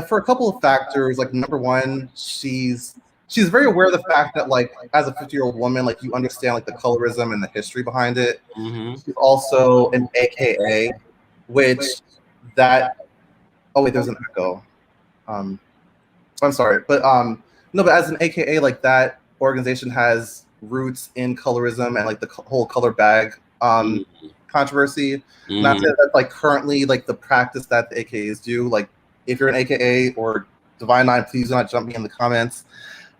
for a couple of factors. Like number one, she's very aware of the fact that like as a 50-year-old woman, like you understand like the colorism and the history behind it. Mm-hmm. She's also an AKA, which that oh wait, there's an echo. I'm sorry, but no, but as an AKA, like that organization has roots in colorism and like the whole color bag controversy. Mm-hmm. Not that that's like currently like the practice that the AKAs do. Like if you're an AKA or Divine Nine, please do not jump me in the comments.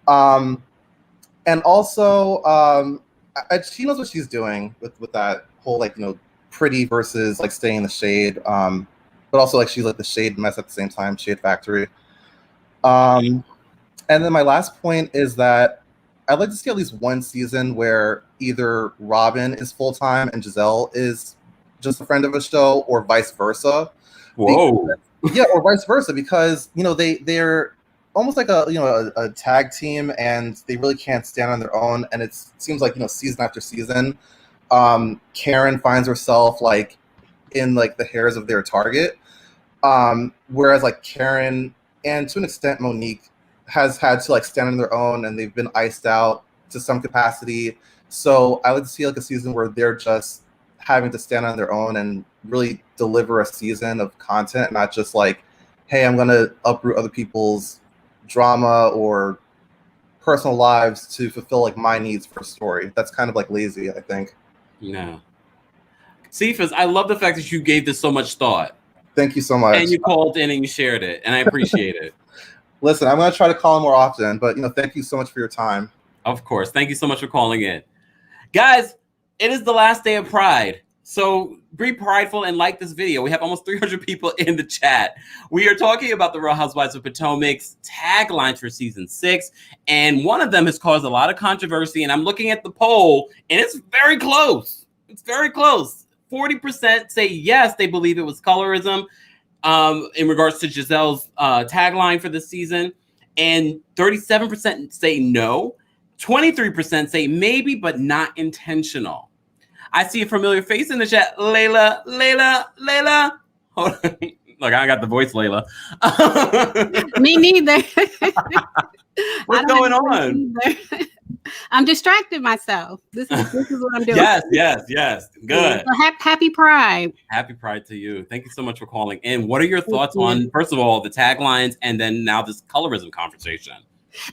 And also, she knows what she's doing with that whole like, you know, pretty versus like staying in the shade. But also like she's like the shade mess at the same time, Shade Factory. And then my last point is that I'd like to see at least one season where either Robyn is full-time and Gizelle is just a friend of a show, or vice versa. Whoa. Yeah, or vice versa, because you know they're almost like a tag team, and they really can't stand on their own. And it seems like, you know, season after season, Karen finds herself like in like the hairs of their target, whereas like Karen and to an extent Monique has had to like stand on their own, and they've been iced out to some capacity. So I like to see like a season where they're just having to stand on their own and really deliver a season of content, not just like, hey, I'm gonna uproot other people's drama or personal lives to fulfill like my needs for a story. That's kind of like lazy, I think. Yeah. Cephas, I love the fact that you gave this so much thought. Thank you so much. And you called in and you shared it, and I appreciate it. Listen, I'm going to try to call more often, but, you know, thank you so much for your time. Of course. Thank you so much for calling in. Guys, it is the last day of Pride. So be prideful and like this video. We have almost 300 people in the chat. We are talking about the Real Housewives of Potomac's taglines for season 6. And one of them has caused a lot of controversy. And I'm looking at the poll, and it's very close. It's very close. 40% say yes, they believe it was colorism in regards to Gizelle's tagline for this season. And 37% say no. 23% say maybe, but not intentional. I see a familiar face in the chat. Layla. Hold on. Look, I got the voice, Layla. Me neither. What's going on? I'm distracting myself. This is what I'm doing. Yes. Good. So happy Pride. Happy Pride to you. Thank you so much for calling in. What are your thoughts on, first of all, the taglines, and then now this colorism conversation?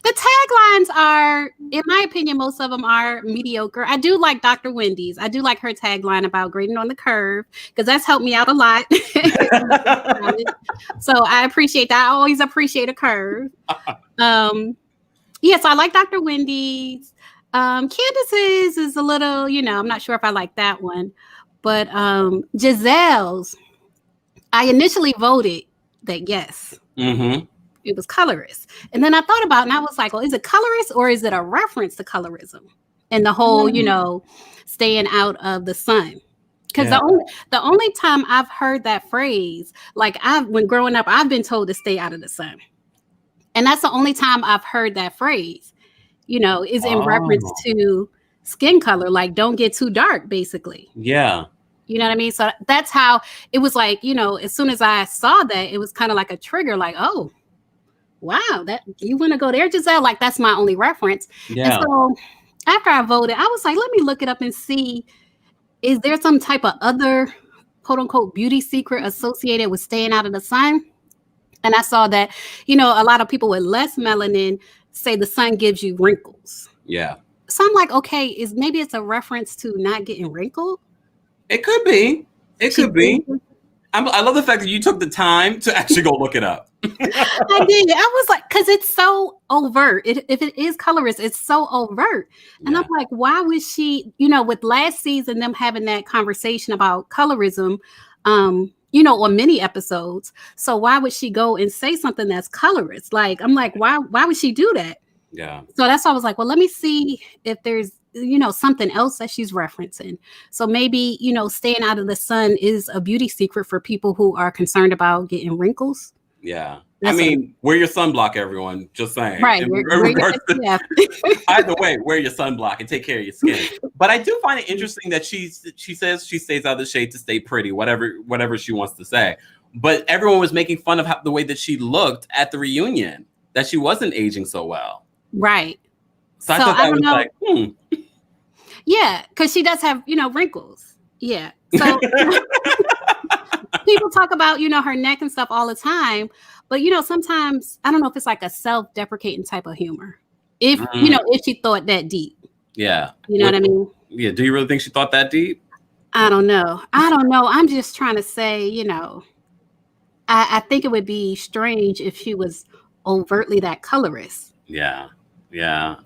The taglines are, in my opinion, most of them are mediocre. I do like Dr. Wendy's. I do like her tagline about grading on the curve, because that's helped me out a lot. So I appreciate that. I always appreciate a curve. Yes, I like Dr. Wendy's. Candice's is a little, you know, I'm not sure if I like that one. But Gizelle's, I initially voted that yes. Mm-hmm. It was colorist. And then I thought about it, and I was like, well, is it colorist or is it a reference to colorism and the whole, you know, staying out of the sun? Because the only time I've heard that phrase, like when growing up, I've been told to stay out of the sun. And that's the only time I've heard that phrase, you know, is in reference to skin color, like don't get too dark, basically. Yeah. You know what I mean? So that's how it was like, you know, as soon as I saw that, it was kind of like a trigger, like, oh, wow, that you want to go there, Gizelle? Like, that's my only reference. Yeah. And so after I voted, I was like, let me look it up and see, is there some type of other quote unquote beauty secret associated with staying out of the sun. And I saw that, you know, a lot of people with less melanin say the sun gives you wrinkles. Yeah. So I'm like, okay, maybe it's a reference to not getting wrinkled? It could be. It could be. I love the fact that you took the time to actually go look it up. I did. I was like, because it's so overt. If it is colorist, it's so overt. And I'm like, why would she, you know, with last season, them having that conversation about colorism, you know, on many episodes. So why would she go and say something that's colorist? Like, I'm like, why would she do that? Yeah. So that's why I was like, well, let me see if there's, you know, something else that she's referencing. So maybe, you know, staying out of the sun is a beauty secret for people who are concerned about getting wrinkles. Yeah. I mean, wear your sunblock, everyone. Just saying. Right. Either way, wear your sunblock and take care of your skin. But I do find it interesting that she says she stays out of the shade to stay pretty, whatever she wants to say. But everyone was making fun of the way that she looked at the reunion, that she wasn't aging so well. Right. So I thought that was like, Yeah, because she does have, you know, wrinkles. Yeah. So people talk about, you know, her neck and stuff all the time. But, you know, sometimes, I don't know if it's like a self-deprecating type of humor. If, you know, if she thought that deep. Yeah. You know what I mean? Yeah. Do you really think she thought that deep? I don't know. I'm just trying to say, you know, I think it would be strange if she was overtly that colorist. Yeah. Yeah.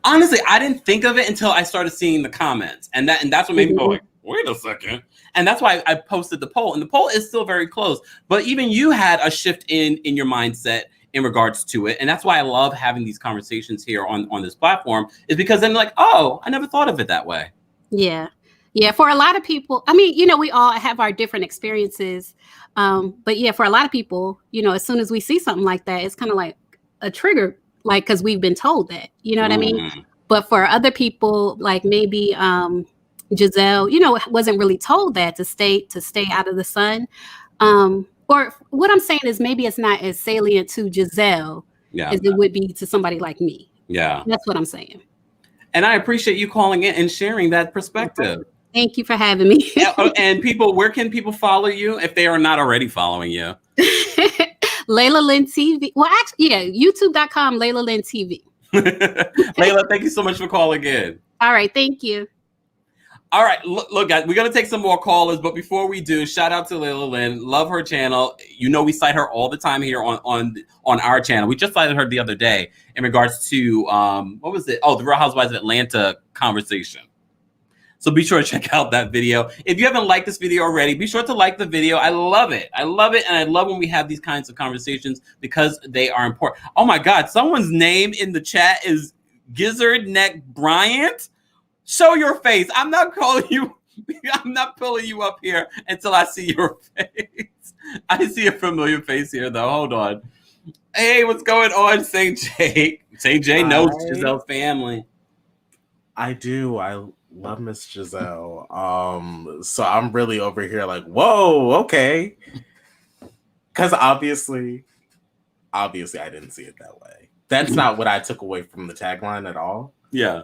Honestly, I didn't think of it until I started seeing the comments. And that's what made me go like, wait a second. And that's why I posted the poll. And the poll is still very close. But even you had a shift in your mindset in regards to it. And that's why I love having these conversations here on this platform, is because I'm like, oh, I never thought of it that way. Yeah. Yeah. For a lot of people, I mean, you know, we all have our different experiences. But yeah, for a lot of people, you know, as soon as we see something like that, it's kind of like a trigger. Like, because we've been told that, you know what I mean? But for other people, like maybe Gizelle, you know, wasn't really told that to stay out of the sun. Or what I'm saying is maybe it's not as salient to Gizelle as it would be to somebody like me. Yeah. That's what I'm saying. And I appreciate you calling in and sharing that perspective. Thank you for having me. And people, where can people follow you if they are not already following you? Layla Lynn TV. Well, actually, yeah, youtube.com, Layla Lynn TV. Layla, thank you so much for calling in. All right, thank you. All right, look, guys, we're going to take some more callers, but before we do, shout out to Layla Lynn. Love her channel. You know, we cite her all the time here on our channel. We just cited her the other day in regards to, what was it? Oh, the Real Housewives of Atlanta conversation. So be sure to check out that video. If you haven't liked this video already, be sure to like the video. I love it. I love it. And I love when we have these kinds of conversations because they are important. Oh my God, someone's name in the chat is Gizzard Neck Bryant. Show your face. I'm not calling you. I'm not pulling you up here until I see your face. I see a familiar face here though. Hold on. Hey, what's going on, St. J? St. J knows Gizelle's family. I do. I love Miss Gizelle. So I'm really over here like, whoa, okay. Because obviously I didn't see it that way. That's not what I took away from the tagline at all. Yeah.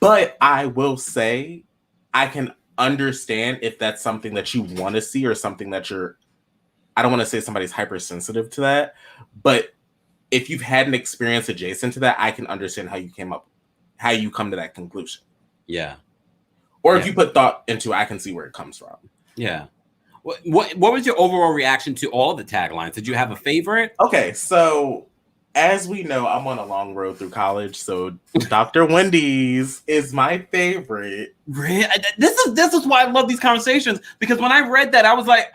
But I will say I can understand if that's something that you want to see or something that I don't want to say somebody's hypersensitive to that, but if you've had an experience adjacent to that, I can understand how you come to that conclusion. Yeah. Or if you put thought into it, I can see where it comes from. Yeah. What was your overall reaction to all the taglines? Did you have a favorite? Okay, so as we know, I'm on a long road through college, so Dr. Wendy's is my favorite. This is why I love these conversations, because when I read that, I was like,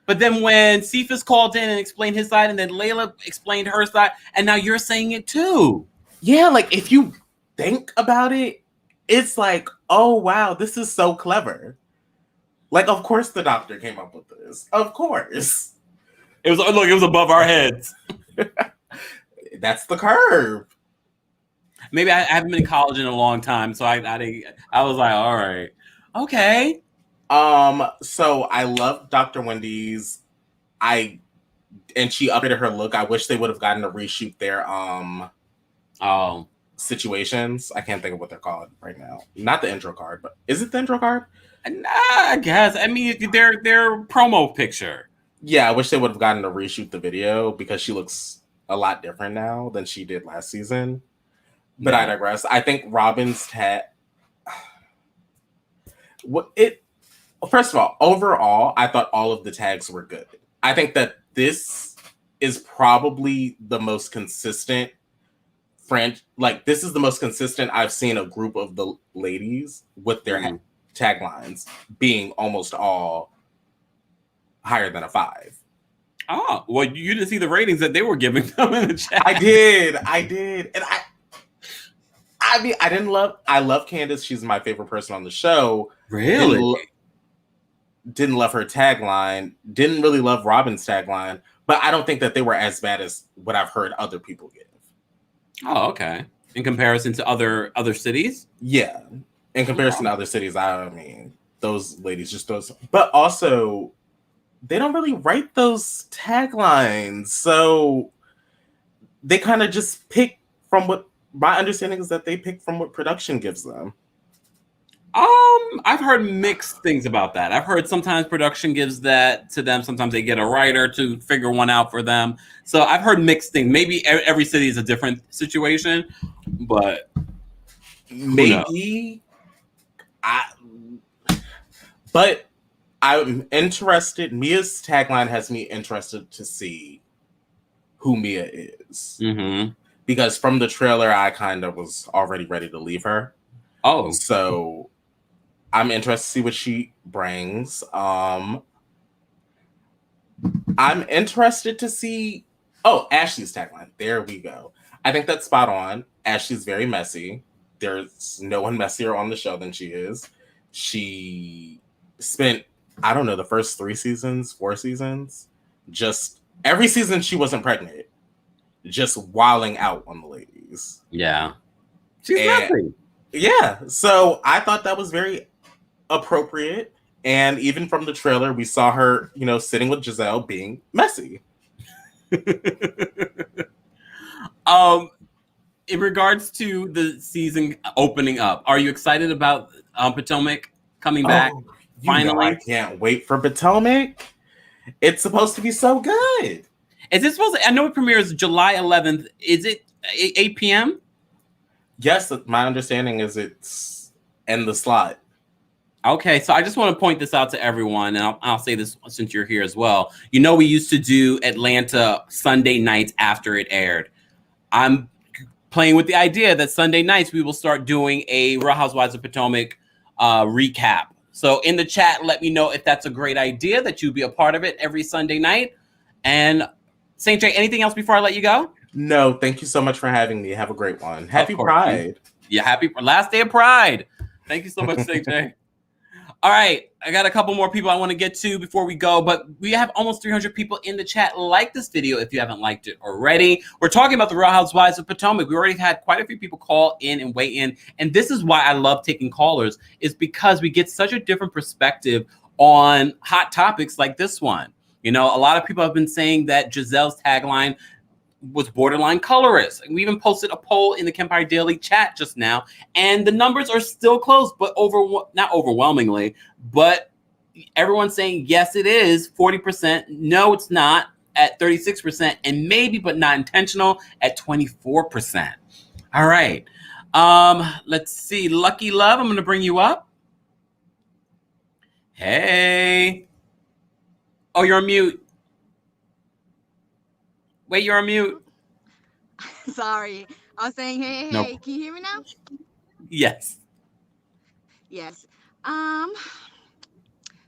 but then when Cephas called in and explained his side, and then Layla explained her side, and now you're saying it too. Yeah, like if you think about it, it's like, oh wow, this is so clever. Like, of course the doctor came up with this. Of course. It was above our heads. That's the curve. Maybe I haven't been in college in a long time, so I was like, all right, okay. So I love Dr. Wendy's. And she updated her look. I wish they would have gotten to reshoot their situations. I can't think of what they're called right now. Not the intro card, but is it the intro card? Nah, I guess. I mean, their promo picture. Yeah, I wish they would have gotten to reshoot the video because she looks a lot different now than she did last season. But I digress. I think Robyn's first of all, overall, I thought all of the tags were good. I think that this is probably the most consistent this is the most consistent I've seen a group of the ladies with their taglines being almost all higher than a 5. Oh, well, you didn't see the ratings that they were giving them in the chat. I did. And I mean, I love Candice. She's my favorite person on the show. Really? Didn't love her tagline. Didn't really love Robyn's tagline. But I don't think that they were as bad as what I've heard other people give. Oh, okay. In comparison to other cities? Yeah. In comparison to other cities, I mean, those ladies just those. But also, they don't really write those taglines. So they kind of just pick from what my understanding is that they pick from what production gives them. I've heard mixed things about that. I've heard sometimes production gives that to them. Sometimes they get a writer to figure one out for them. So I've heard mixed things. Maybe every city is a different situation, but maybe but I'm interested. Mia's tagline has me interested to see who Mia is. Mm-hmm. Because from the trailer, I kind of was already ready to leave her. Oh. So I'm interested to see what she brings. I'm interested to see... Oh, Ashley's tagline. There we go. I think that's spot on. Ashley's very messy. There's no one messier on the show than she is. She spent, I don't know, the first 4 seasons, just every season she wasn't pregnant, just wilding out on the ladies. Yeah. She's messy. Yeah. So I thought that was very appropriate. And even from the trailer, we saw her, sitting with Gizelle being messy. In regards to the season opening up, are you excited about Potomac coming back? Finally, I can't wait for Potomac. It's supposed to be so good. Is it supposed to? I know it premieres July 11th. Is it 8 p.m.? Yes, my understanding is it's in the slot. Okay, so I just want to point this out to everyone, and I'll say this since you're here as well. We used to do Atlanta Sunday nights after it aired. I'm playing with the idea that Sunday nights we will start doing a Real Housewives of Potomac recap. So in the chat, let me know if that's a great idea, that you'd be a part of it every Sunday night. And St. J, anything else before I let you go? No, thank you so much for having me. Have a great one. Happy Pride. Yeah, happy last day of Pride. Thank you so much, St. J. All right, I got a couple more people I want to get to before we go, but we have almost 300 people in the chat. Like this video if you haven't liked it already. We're talking about the Real Housewives of Potomac. We already had quite a few people call in and weigh in, and this is why I love taking callers, is because we get such a different perspective on hot topics like this one. A lot of people have been saying that Gizelle's tagline was borderline colorist. We even posted a poll in the Kempire Daily chat just now, and the numbers are still close, but not overwhelmingly, but everyone's saying yes, it is 40%. No, it's not at 36%, and maybe but not intentional at 24%. All right. Let's see. Lucky Love, I'm going to bring you up. Hey. Oh, you're on mute. Wait, you're on mute. Sorry. I was saying, hey, Nope. Can you hear me now? Yes. Yes.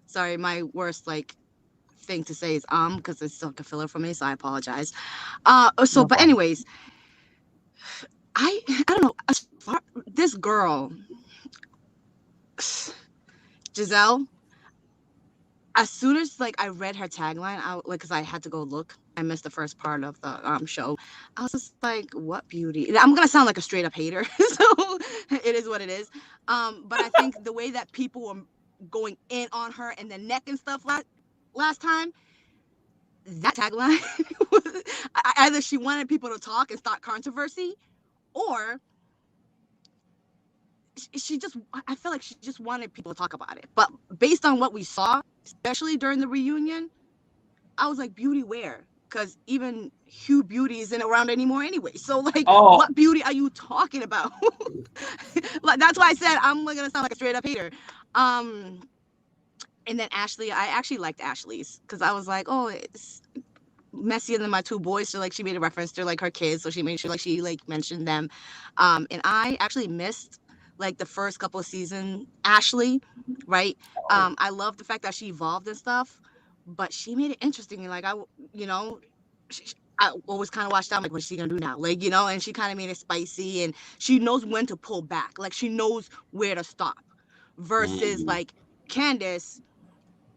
Sorry, my worst thing to say is because it's like a filler for me, so I apologize. But anyways, I don't know. This girl, Gizelle, as soon as I read her tagline, because I had to go look. I missed the first part of the show. I was just like, what beauty. I'm gonna sound like a straight up hater, so it is what it is. But I think the way that people were going in on her and the neck and stuff last time, that tagline was either she wanted people to talk and start controversy, or she just, I feel like she just wanted people to talk about it. But based on what we saw, especially during the reunion, I was like, beauty where? Because even Hugh Beauty isn't around anymore anyway. So like, what beauty are you talking about? Like, that's why I said I'm gonna sound like a straight up hater. And then Ashley, I actually liked Ashley's because I was like, oh, it's messier than my two boys. So like, she made a reference to like her kids, so she made sure like she like mentioned them. And I actually missed like the first couple of seasons Ashley, right? I love the fact that she evolved and stuff, but she made it interesting. And like, I always kind of watched out like, what's she gonna do now? Like, and she kind of made it spicy, and she knows when to pull back. Like, she knows where to stop. Versus like Candice,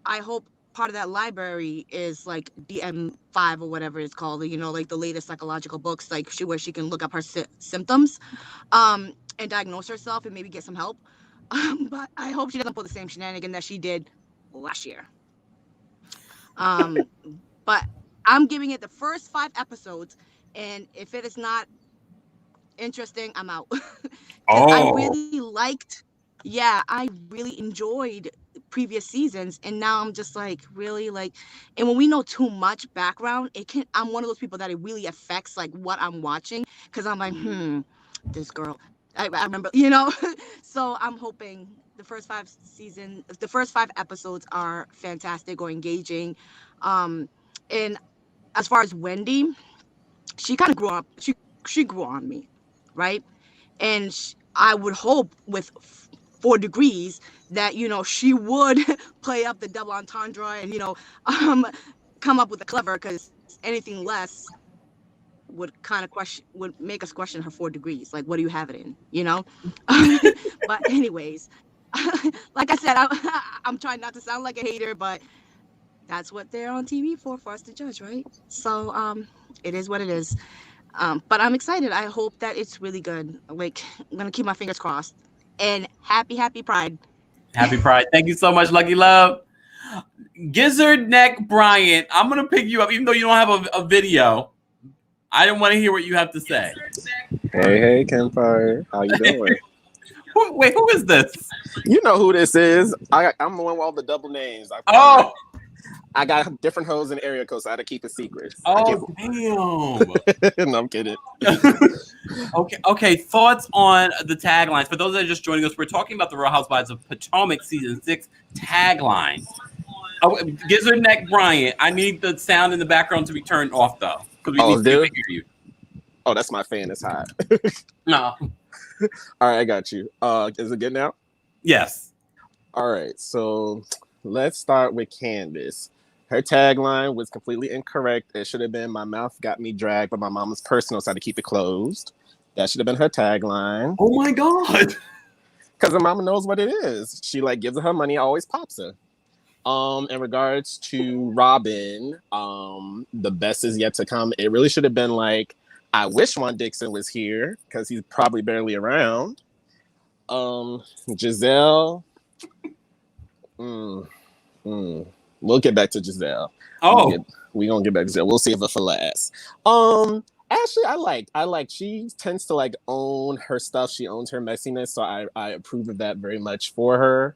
I hope part of that library is like DM5 or whatever it's called, like the latest psychological books, like where she can look up her symptoms, and diagnose herself and maybe get some help. But I hope she doesn't pull the same shenanigan that she did last year. But I'm giving it the first 5 episodes, and if it is not interesting, I'm out. I really enjoyed previous seasons, and now I'm just like, really, like, and when we know too much background, I'm one of those people that it really affects like what I'm watching, because I'm like, this girl, I remember, so I'm hoping the first 5 episodes are fantastic or engaging. And as far as Wendy, she kind of grew up, she grew on me, right? And I would hope with 4 Degrees that, she would play up the double entendre and, come up with a clever, because anything less would make us question her 4 Degrees. Like, what do you have it in, But anyways, like I said, I'm trying not to sound like a hater, but that's what they're on TV for us to judge, right? So it is what it is. But I'm excited. I hope that it's really good. Like, I'm gonna keep my fingers crossed. And happy Pride. Happy Pride. Thank you so much, Lucky Love. Gizzard Neck Bryant, I'm gonna pick you up, even though you don't have a video. I didn't want to hear what you have to say. Hey, Kempire. How you doing? Wait, who is this? You know who this is. I'm the one with all the double names. I got different hoes in area codes, so I had to keep it secret. Oh, damn. No, I'm kidding. Okay. Thoughts on the taglines? For those that are just joining us, we're talking about the Real Housewives of Potomac season 6 tagline. Gizzard Neck Bryant, I need the sound in the background to be turned off though, because we need to hear you. Oh, that's my fan. It's hot. No. All right, I got you. Is it good now? Yes. All right, so let's start with Candice. Her tagline was completely incorrect. It should have been, my mouth got me dragged, but my mama's personal, so I had to keep it closed. That should have been her tagline. Oh my God. Because her mama knows what it is. She like gives her money, always pops her. In regards to Robyn, the best is yet to come. It really should have been like, I wish Juan Dixon was here, because he's probably barely around. Gizelle. We'll get back to Gizelle. We're gonna get back to Gizelle. We'll save it for last. Actually, I like she tends to like own her stuff. She owns her messiness, so I approve of that very much for her.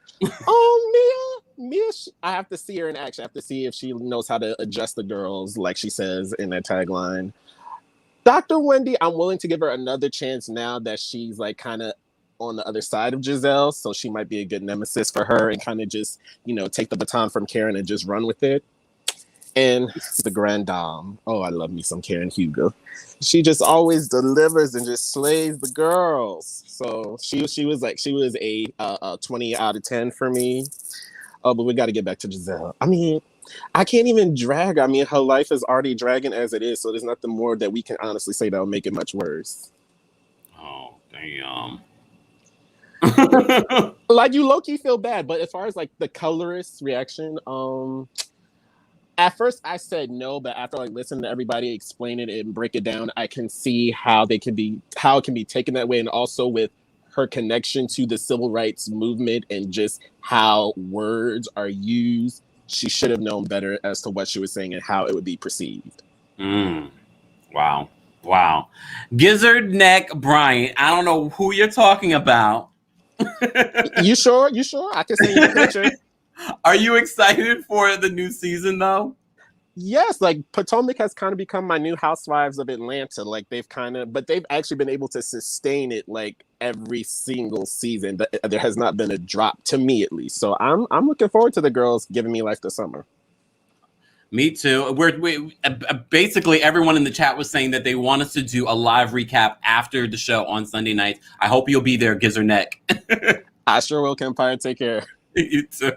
Mia, I have to see her in action. I have to see if she knows how to adjust the girls, like she says in that tagline. Dr. Wendy, I'm willing to give her another chance now that she's like kind of on the other side of Gizelle, so she might be a good nemesis for her and kind of just, take the baton from Karen and just run with it. And the Grand Dame. Oh, I love me some Karen Hugo. She just always delivers and just slays the girls. So she was a 20 out of 10 for me. Oh, but we got to get back to Gizelle. I mean, I can't even drag. I mean, her life is already dragging as it is, so there's nothing more that we can honestly say that will make it much worse. Oh, damn. Like, you low-key feel bad, but as far as like the colorist reaction, at first I said no, but after like listening to everybody explain it and break it down, I can see how it can be taken that way, and also with her connection to the civil rights movement and just how words are used. She should have known better as to what she was saying and how it would be perceived. Wow. Gizzard Neck Bryant. I don't know who you're talking about, You sure? You sure? I can send you the picture. Are you excited for the new season though? Yes, like Potomac has kind of become my new Housewives of Atlanta. Like but they've actually been able to sustain it like every single season. There has not been a drop, to me at least. So I'm looking forward to the girls giving me life this summer. Me too. We basically everyone in the chat was saying that they want us to do a live recap after the show on Sunday nights. I hope you'll be there, Giz or Neck. I sure will, Kempire. Take care. You too.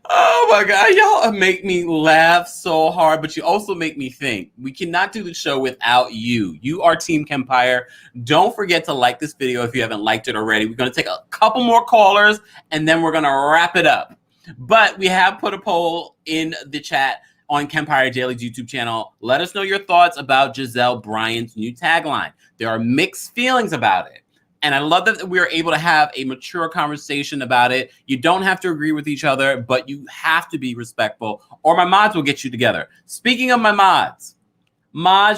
Oh my God, y'all make me laugh so hard, but you also make me think. We cannot do the show without you. You are Team Kempire. Don't forget to like this video if you haven't liked it already. We're going to take a couple more callers and then we're going to wrap it up. But we have put a poll in the chat on Kempire Daily's YouTube channel. Let us know your thoughts about Gizelle Bryant's new tagline. There are mixed feelings about it. And I love that we are able to have a mature conversation about it. You don't have to agree with each other, but you have to be respectful, or my mods will get you together. Speaking of my mods,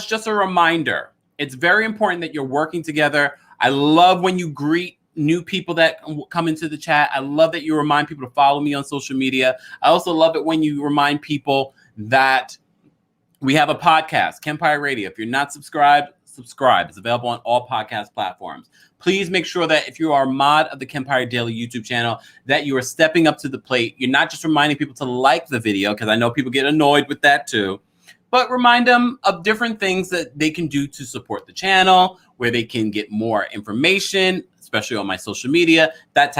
just a reminder. It's very important that you're working together. I love when you greet new people that come into the chat. I love that you remind people to follow me on social media. I also love it when you remind people that we have a podcast, Kempire Radio. If you're not subscribed, subscribe. It's available on all podcast platforms. Please make sure that if you are a mod of the Kempire Daily YouTube channel, that you are stepping up to the plate. You're not just reminding people to like the video, because I know people get annoyed with that too, but remind them of different things that they can do to support the channel, where they can get more information, especially on my social media, those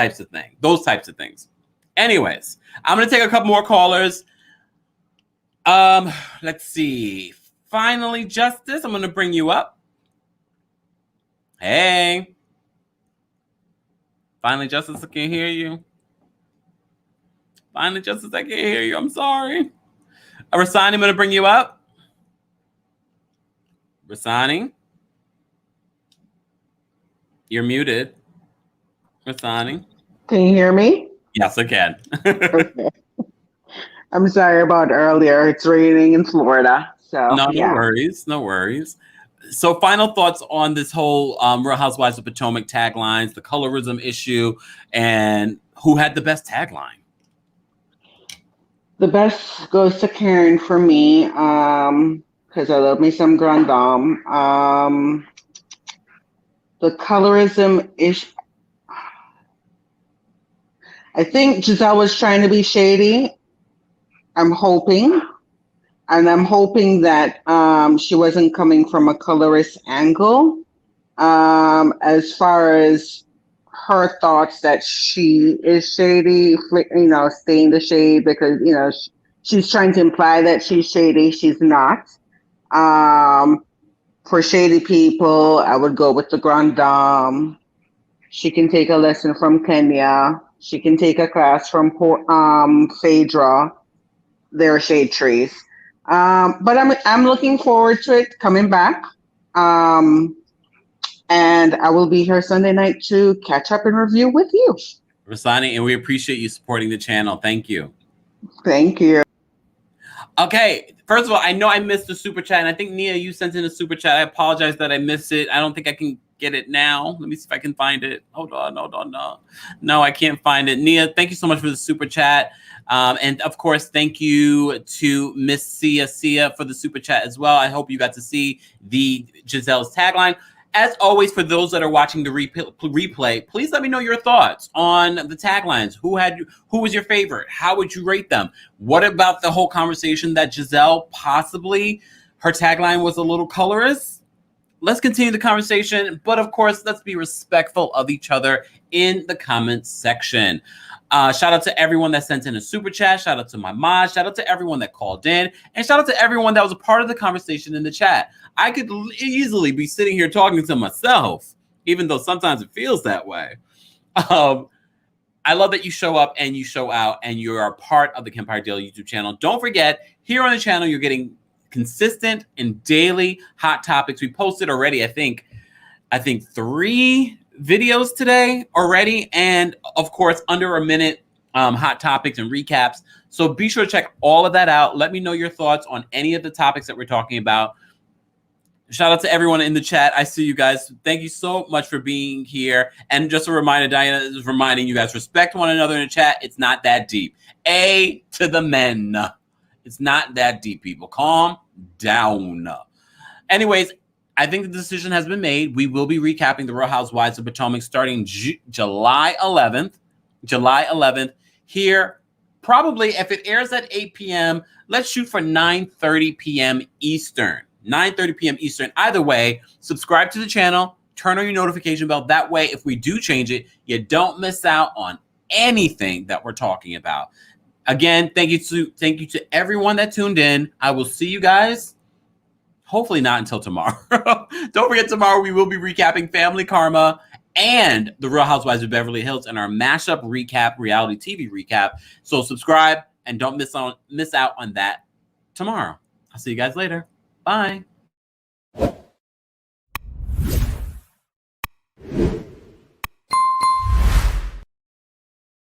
types of things. Anyways, I'm going to take a couple more callers. Let's see. Finally, Justice, I'm going to bring you up. Hey. Finally, Justice, I can hear you. Finally, Justice, I can't hear you. I'm sorry. Rasani, I'm going to bring you up. Rasani. You're muted. Rasani. Can you hear me? Yes, I can. Okay. I'm sorry about earlier. It's raining in Florida. So No worries. No worries. So final thoughts on this whole Real Housewives of Potomac taglines, the colorism issue, and who had the best tagline? The best goes to Karen for me, because I love me some Grand Dame. The colorism issue, I think Gizelle was trying to be shady. I'm hoping that she wasn't coming from a colorist angle. As far as her thoughts that she is shady, staying the shade because, she's trying to imply that she's shady. She's not. For shady people, I would go with the Grand Dame. She can take a lesson from Kenya. She can take a class from Phaedra. They're shade trees. But I'm looking forward to it coming back. And I will be here Sunday night to catch up and review with you. Rasani, and we appreciate you supporting the channel. Thank you. Thank you. Okay, first of all, I know I missed the super chat, and I think Nia, you sent in a super chat. I apologize that I missed it. I don't think I can get it now. Let me see if I can find it. Hold on. No, I can't find it. Nia, thank you so much for the super chat. And of course, thank you to Miss Sia for the super chat as well. I hope you got to see the Gizelle's tagline. As always, for those that are watching the replay, please let me know your thoughts on the taglines. Who was your favorite? How would you rate them? What about the whole conversation that Gizelle possibly her tagline was a little colorist? Let's continue the conversation, but of course, let's be respectful of each other in the comments section. Shout out to everyone that sent in a super chat. Shout out to my mom. Shout out to everyone that called in. And shout out to everyone that was a part of the conversation in the chat. I could easily be sitting here talking to myself, even though sometimes it feels that way. I love that you show up and you show out and you are a part of the Kempire Daily YouTube channel. Don't forget, here on the channel, you're getting consistent and daily hot topics. We posted already, I think 3 videos today already, and of course under a minute hot topics and recaps. So be sure to check all of that out. Let me know your thoughts on any of the topics that we're talking about. Shout out to everyone in the chat. I see you guys. Thank you so much for being here. And just a reminder, Diana is reminding you guys, respect one another in the chat. It's not that deep. A to the men. It's not that deep, people. Calm down. Anyways, I think the decision has been made. We will be recapping the Real Housewives of Potomac starting July 11th. July 11th. Here, probably if it airs at 8 p.m., let's shoot for 9:30 p.m. Eastern. 9:30 p.m. Eastern. Either way, subscribe to the channel, turn on your notification bell. That way, if we do change it, you don't miss out on anything that we're talking about. Again, thank you to everyone that tuned in. I will see you guys, hopefully not until tomorrow. Don't forget, tomorrow we will be recapping Family Karma and the Real Housewives of Beverly Hills and our mashup recap, reality TV recap. So subscribe and don't miss out on that tomorrow. I'll see you guys later. Bye.